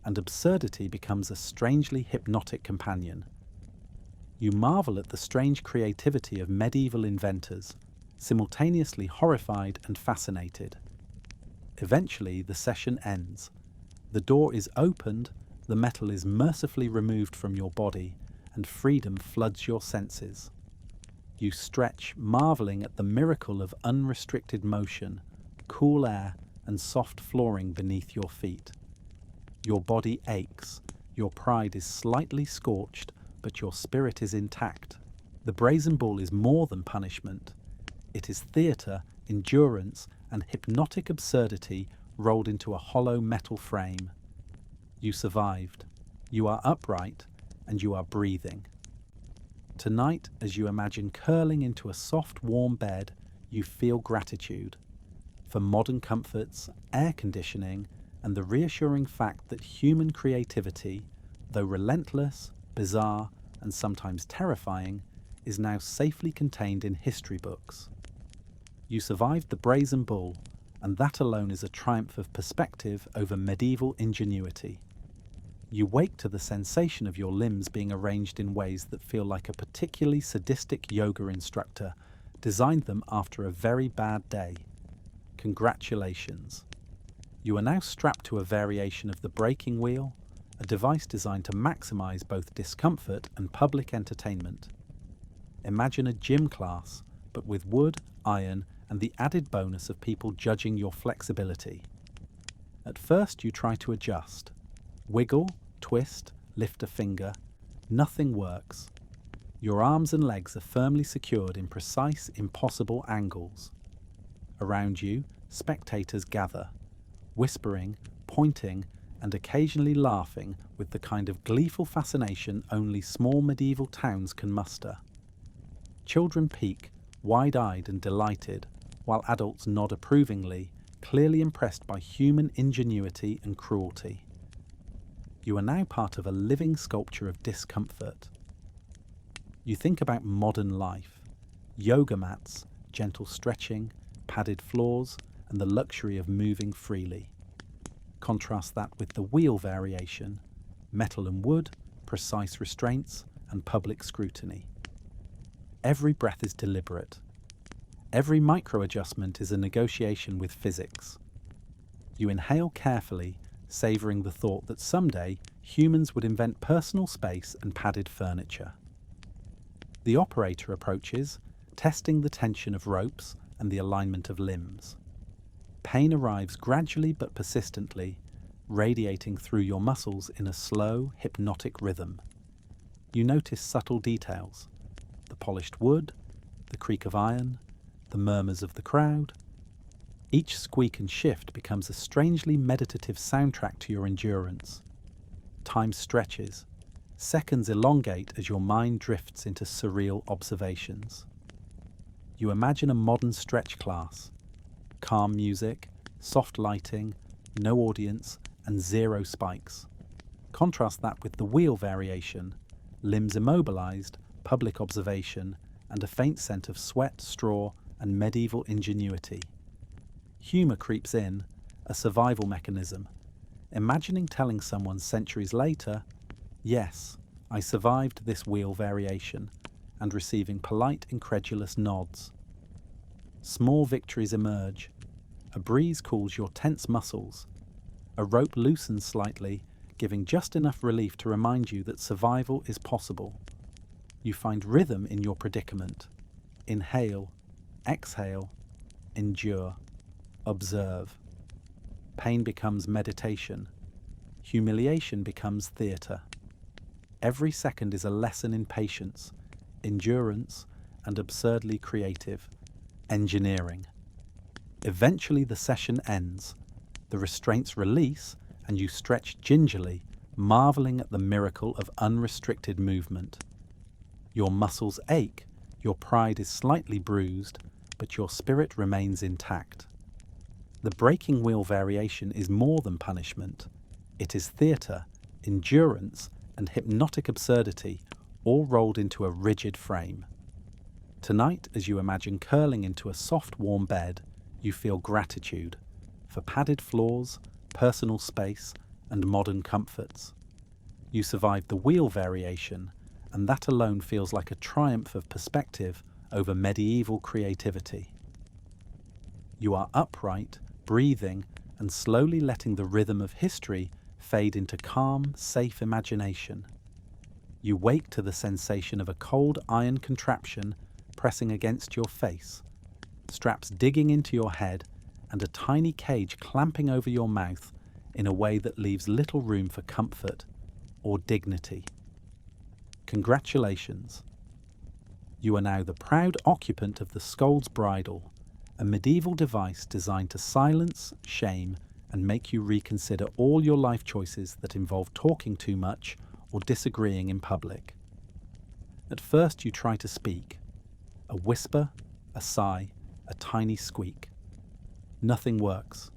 and absurdity becomes a strangely hypnotic companion. You marvel at the strange creativity of medieval inventors, simultaneously horrified and fascinated. Eventually, the session ends. The door is opened, the metal is mercifully removed from your body, and freedom floods your senses. You stretch, marveling at the miracle of unrestricted motion, cool air, and soft flooring beneath your feet. Your body aches, your pride is slightly scorched, but your spirit is intact. The brazen bull is more than punishment. It is theatre, endurance, and hypnotic absurdity rolled into a hollow metal frame. You survived. You are upright, and you are breathing. Tonight, as you imagine curling into a soft, warm bed, you feel gratitude for modern comforts, air conditioning, and the reassuring fact that human creativity, though relentless, bizarre, and sometimes terrifying, is now safely contained in history books. You survived the brazen bull, and that alone is a triumph of perspective over medieval ingenuity. You wake to the sensation of your limbs being arranged in ways that feel like a particularly sadistic yoga instructor designed them after a very bad day. Congratulations. You are now strapped to a variation of the breaking wheel, a device designed to maximize both discomfort and public entertainment. Imagine a gym class, but with wood, iron, and the added bonus of people judging your flexibility. At first, you try to adjust. Wiggle, twist, lift a finger. Nothing works. Your arms and legs are firmly secured in precise, impossible angles. Around you, spectators gather, whispering, pointing, and occasionally laughing with the kind of gleeful fascination only small medieval towns can muster. Children peek, wide-eyed and delighted, while adults nod approvingly, clearly impressed by human ingenuity and cruelty. You are now part of a living sculpture of discomfort. You think about modern life, yoga mats, gentle stretching, padded floors, and the luxury of moving freely. Contrast that with the wheel variation, metal and wood, precise restraints, and public scrutiny. Every breath is deliberate. Every micro-adjustment is a negotiation with physics. You inhale carefully, savouring the thought that someday humans would invent personal space and padded furniture. The operator approaches, testing the tension of ropes and the alignment of limbs. Pain arrives gradually but persistently, radiating through your muscles in a slow, hypnotic rhythm. You notice subtle details: the polished wood, the creak of iron, the murmurs of the crowd. Each squeak and shift becomes a strangely meditative soundtrack to your endurance. Time stretches. Seconds elongate as your mind drifts into surreal observations. You imagine a modern stretch class. Calm music, soft lighting, no audience, and zero spikes. Contrast that with the wheel variation, limbs immobilized, public observation, and a faint scent of sweat, straw, and medieval ingenuity. Humour creeps in, a survival mechanism. Imagining telling someone centuries later, "Yes, I survived this wheel variation," and receiving polite, incredulous nods. Small victories emerge. A breeze cools your tense muscles. A rope loosens slightly, giving just enough relief to remind you that survival is possible. You find rhythm in your predicament. Inhale, exhale, endure, observe. Pain becomes meditation. Humiliation becomes theatre. Every second is a lesson in patience, endurance, and absurdly creative engineering. Eventually the session ends. The restraints release and you stretch gingerly, marveling at the miracle of unrestricted movement. Your muscles ache, your pride is slightly bruised, but your spirit remains intact. The breaking wheel variation is more than punishment. It is theatre, endurance, and hypnotic absurdity, all rolled into a rigid frame. Tonight, as you imagine curling into a soft, warm bed, you feel gratitude for padded floors, personal space, and modern comforts. You survived the wheel variation, and that alone feels like a triumph of perspective over medieval creativity. You are upright, breathing, and slowly letting the rhythm of history fade into calm, safe imagination. You wake to the sensation of a cold iron contraption pressing against your face, straps digging into your head, and a tiny cage clamping over your mouth in a way that leaves little room for comfort or dignity. Congratulations. You are now the proud occupant of the Scold's Bridle, a medieval device designed to silence, shame, and make you reconsider all your life choices that involve talking too much or disagreeing in public. At first you try to speak. A whisper, a sigh, a tiny squeak. Nothing works.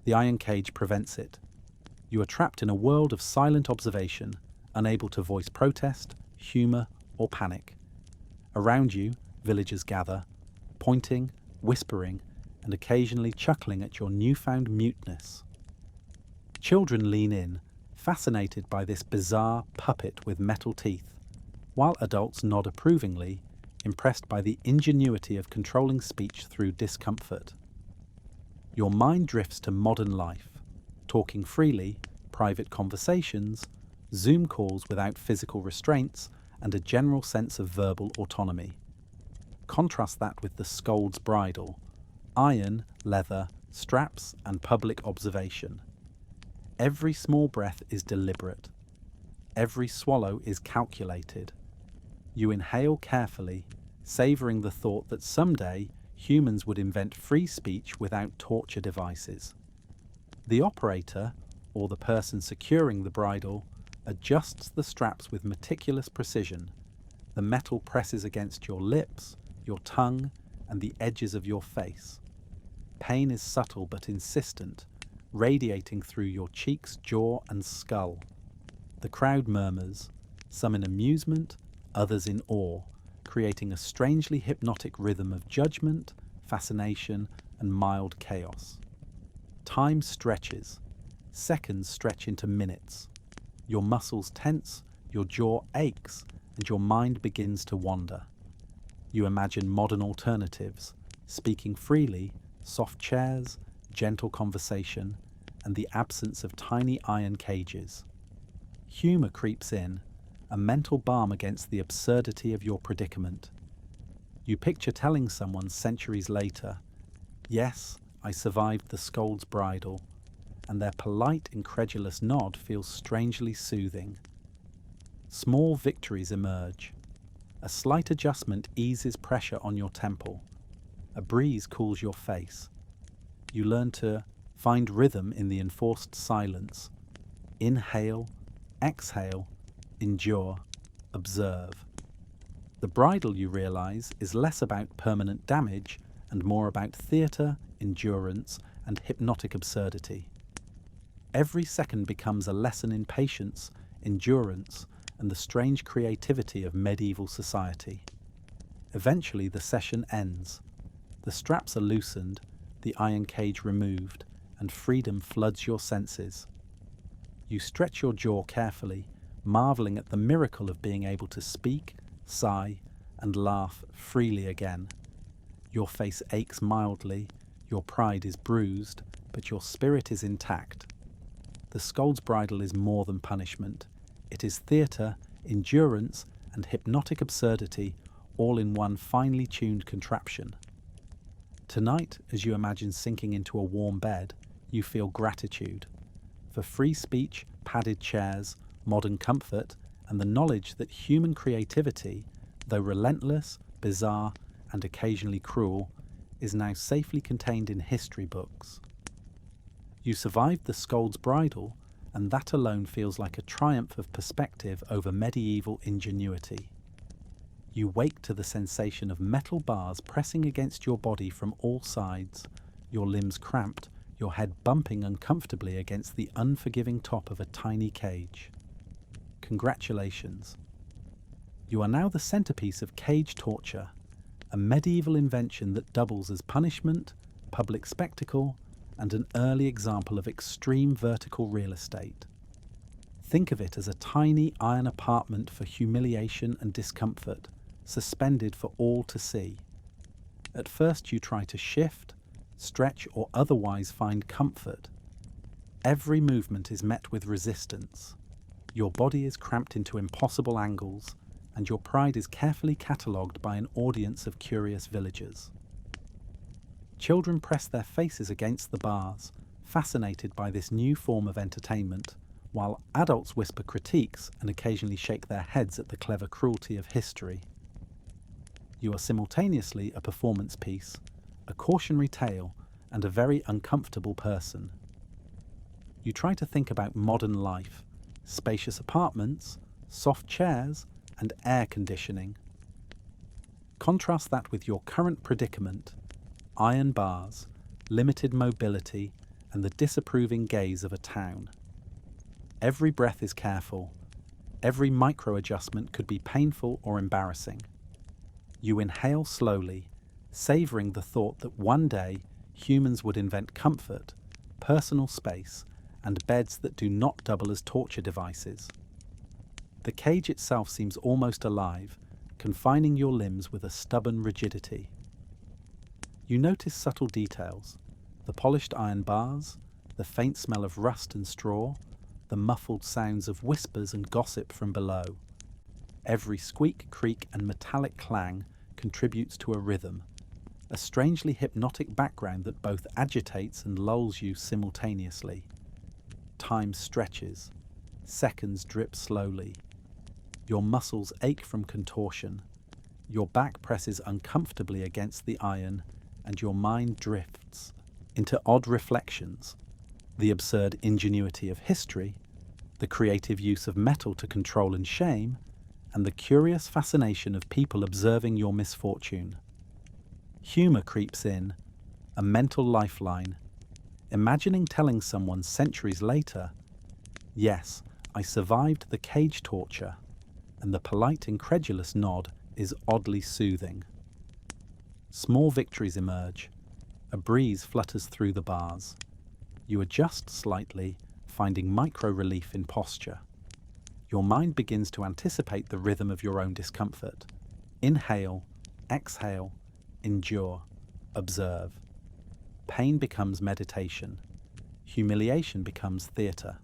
The iron cage prevents it. You are trapped in a world of silent observation, unable to voice protest, humour, or panic. Around you, villagers gather, pointing, whispering, and occasionally chuckling at your newfound muteness. Children lean in, fascinated by this bizarre puppet with metal teeth, while adults nod approvingly, impressed by the ingenuity of controlling speech through discomfort. Your mind drifts to modern life, talking freely, private conversations, Zoom calls without physical restraints, and a general sense of verbal autonomy. Contrast that with the Scold's Bridle: iron, leather, straps, and public observation. Every small breath is deliberate. Every swallow is calculated. You inhale carefully, savouring the thought that someday humans would invent free speech without torture devices. The operator, or the person securing the bridle, adjusts the straps with meticulous precision. The metal presses against your lips, your tongue, and the edges of your face. Pain is subtle but insistent, radiating through your cheeks, jaw, and skull. The crowd murmurs, some in amusement, others in awe, creating a strangely hypnotic rhythm of judgment, fascination, and mild chaos. Time stretches. Seconds stretch into minutes. Your muscles tense, your jaw aches, and your mind begins to wander. You imagine modern alternatives, speaking freely, soft chairs, gentle conversation, and the absence of tiny iron cages. Humour creeps in, a mental balm against the absurdity of your predicament. You picture telling someone centuries later, "Yes, I survived the Scold's Bridle," and their polite, incredulous nod feels strangely soothing. Small victories emerge. A slight adjustment eases pressure on your temple. A breeze cools your face. You learn to find rhythm in the enforced silence. Inhale, exhale, endure, observe. The bridle, you realize, is less about permanent damage and more about theatre, endurance, and hypnotic absurdity. Every second becomes a lesson in patience, endurance, and the strange creativity of medieval society. Eventually, the session ends. The straps are loosened, the iron cage removed, and freedom floods your senses. You stretch your jaw carefully, marveling at the miracle of being able to speak, sigh, and laugh freely again. Your face aches mildly, Your pride is bruised, but your spirit is intact. The Scold's Bridle is more than punishment. It is theatre, endurance, and hypnotic absurdity, all in one finely tuned contraption. Tonight, as you imagine sinking into a warm bed, you feel gratitude for free speech, padded chairs, modern comfort, and the knowledge that human creativity, though relentless, bizarre, and occasionally cruel, is now safely contained in history books. You survived the Scold's Bridle, and that alone feels like a triumph of perspective over medieval ingenuity. You wake to the sensation of metal bars pressing against your body from all sides, your limbs cramped, your head bumping uncomfortably against the unforgiving top of a tiny cage. Congratulations. You are now the centerpiece of cage torture, a medieval invention that doubles as punishment, public spectacle, and an early example of extreme vertical real estate. Think of it as a tiny iron apartment for humiliation and discomfort, suspended for all to see. At first you try to shift, stretch, or otherwise find comfort. Every movement is met with resistance. Your body is cramped into impossible angles, and your pride is carefully catalogued by an audience of curious villagers. Children press their faces against the bars, fascinated by this new form of entertainment, while adults whisper critiques and occasionally shake their heads at the clever cruelty of history. You are simultaneously a performance piece, a cautionary tale, and a very uncomfortable person. You try to think about modern life, spacious apartments, soft chairs, and air conditioning. Contrast that with your current predicament: iron bars, limited mobility, and the disapproving gaze of a town. Every breath is careful. Every micro-adjustment could be painful or embarrassing. You inhale slowly, savouring the thought that one day humans would invent comfort, personal space, and beds that do not double as torture devices. The cage itself seems almost alive, confining your limbs with a stubborn rigidity. You notice subtle details: the polished iron bars, the faint smell of rust and straw, the muffled sounds of whispers and gossip from below. Every squeak, creak, and metallic clang contributes to a rhythm, a strangely hypnotic background that both agitates and lulls you simultaneously. Time stretches. Seconds drip slowly. Your muscles ache from contortion. Your back presses uncomfortably against the iron, and your mind drifts into odd reflections: the absurd ingenuity of history, the creative use of metal to control and shame, and the curious fascination of people observing your misfortune. Humour creeps in, a mental lifeline, imagining telling someone centuries later, "Yes, I survived the cage torture," and the polite, incredulous nod is oddly soothing. Small victories emerge. A breeze flutters through the bars. You adjust slightly, finding micro-relief in posture. Your mind begins to anticipate the rhythm of your own discomfort. Inhale, exhale, endure, observe. Pain becomes meditation. Humiliation becomes theatre.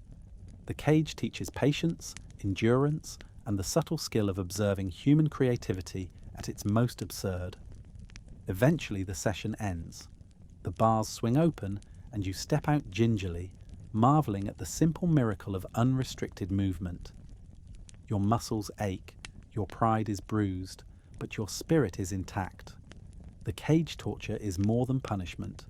The cage teaches patience, endurance, and the subtle skill of observing human creativity at its most absurd. Eventually the session ends. The bars swing open and you step out gingerly, marveling at the simple miracle of unrestricted movement. Your muscles ache, your pride is bruised, but your spirit is intact. The cage torture is more than punishment.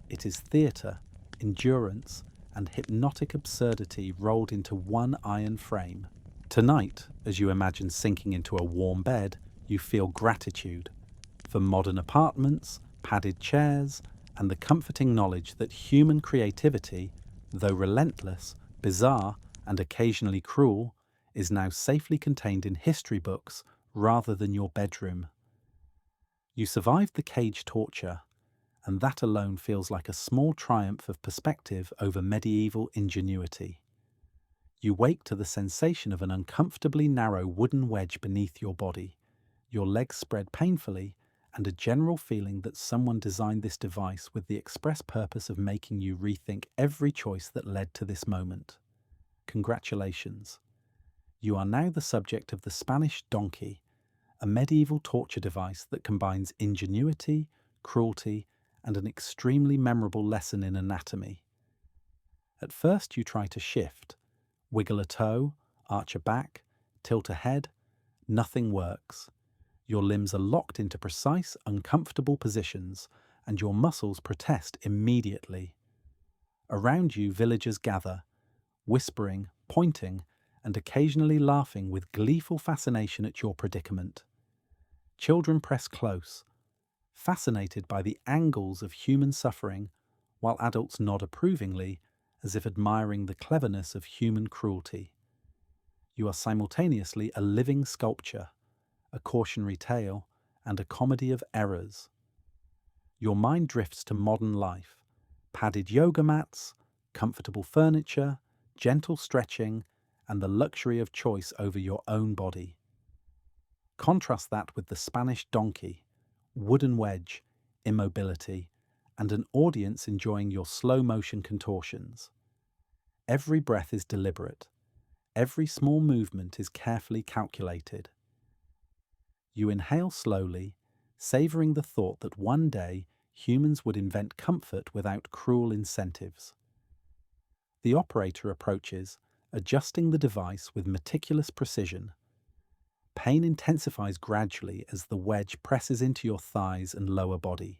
It is theatre, endurance, and hypnotic absurdity rolled into one iron frame. Tonight, as you imagine sinking into a warm bed, you feel gratitude for modern apartments, padded chairs, and the comforting knowledge that human creativity, though relentless, bizarre, and occasionally cruel, is now safely contained in history books rather than your bedroom. You survived the cage torture, and that alone feels like a small triumph of perspective over medieval ingenuity. You wake to the sensation of an uncomfortably narrow wooden wedge beneath your body, your legs spread painfully, and a general feeling that someone designed this device with the express purpose of making you rethink every choice that led to this moment. Congratulations. You are now the subject of the Spanish donkey, a medieval torture device that combines ingenuity, cruelty, and an extremely memorable lesson in anatomy. At first you try to shift, wiggle a toe, arch a back, tilt a head. Nothing works. Your limbs are locked into precise, uncomfortable positions, and your muscles protest immediately. Around you, villagers gather, whispering, pointing, and occasionally laughing with gleeful fascination at your predicament. Children press close, fascinated by the angles of human suffering, while adults nod approvingly, as if admiring the cleverness of human cruelty. You are simultaneously a living sculpture, a cautionary tale, and a comedy of errors. Your mind drifts to modern life, padded yoga mats, comfortable furniture, gentle stretching, and the luxury of choice over your own body. Contrast that with the Spanish donkey, wooden wedge, immobility, and an audience enjoying your slow-motion contortions. Every breath is deliberate. Every small movement is carefully calculated. You inhale slowly, savouring the thought that one day humans would invent comfort without cruel incentives. The operator approaches, adjusting the device with meticulous precision. Pain intensifies gradually as the wedge presses into your thighs and lower body,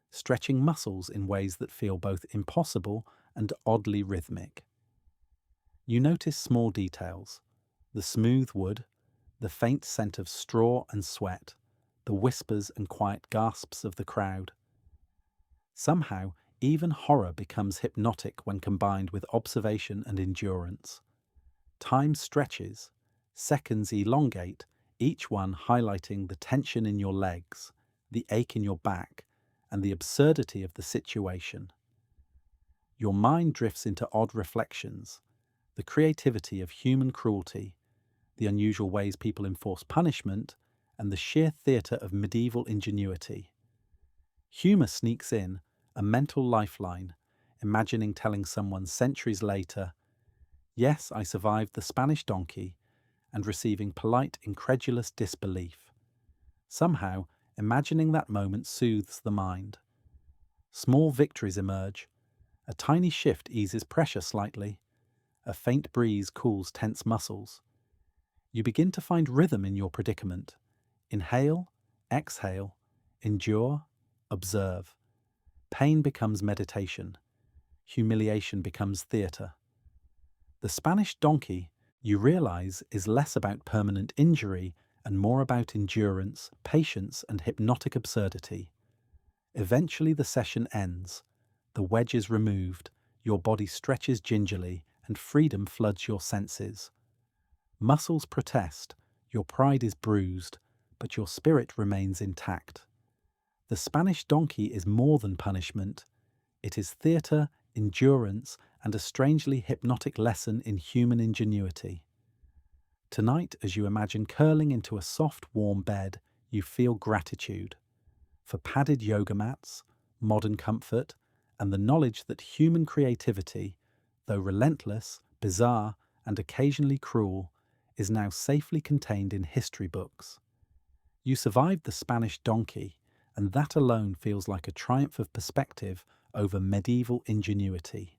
stretching muscles in ways that feel both impossible and oddly rhythmic. You notice small details: the smooth wood, the faint scent of straw and sweat, the whispers and quiet gasps of the crowd. Somehow, even horror becomes hypnotic when combined with observation and endurance. Time stretches, seconds elongate, each one highlighting the tension in your legs, the ache in your back, and the absurdity of the situation. Your mind drifts into odd reflections: the creativity of human cruelty, the unusual ways people enforce punishment, and the sheer theatre of medieval ingenuity. Humour sneaks in, a mental lifeline, imagining telling someone centuries later, "Yes, I survived the Spanish donkey," and receiving polite, incredulous disbelief. Somehow, imagining that moment soothes the mind. Small victories emerge. A tiny shift eases pressure slightly. A faint breeze cools tense muscles. You begin to find rhythm in your predicament. Inhale, exhale, endure, observe. Pain becomes meditation. Humiliation becomes theatre. The Spanish donkey, you realize, is less about permanent injury and more about endurance, patience, and hypnotic absurdity. Eventually the session ends. The wedge is removed, your body stretches gingerly, and freedom floods your senses. Muscles protest, your pride is bruised, but your spirit remains intact. The Spanish donkey is more than punishment. It is theatre, endurance, and a strangely hypnotic lesson in human ingenuity. Tonight, as you imagine curling into a soft, warm bed, you feel gratitude for padded yoga mats, modern comfort, and the knowledge that human creativity, though relentless, bizarre, and occasionally cruel, is now safely contained in history books. You survived the Spanish donkey, and that alone feels like a triumph of perspective over medieval ingenuity.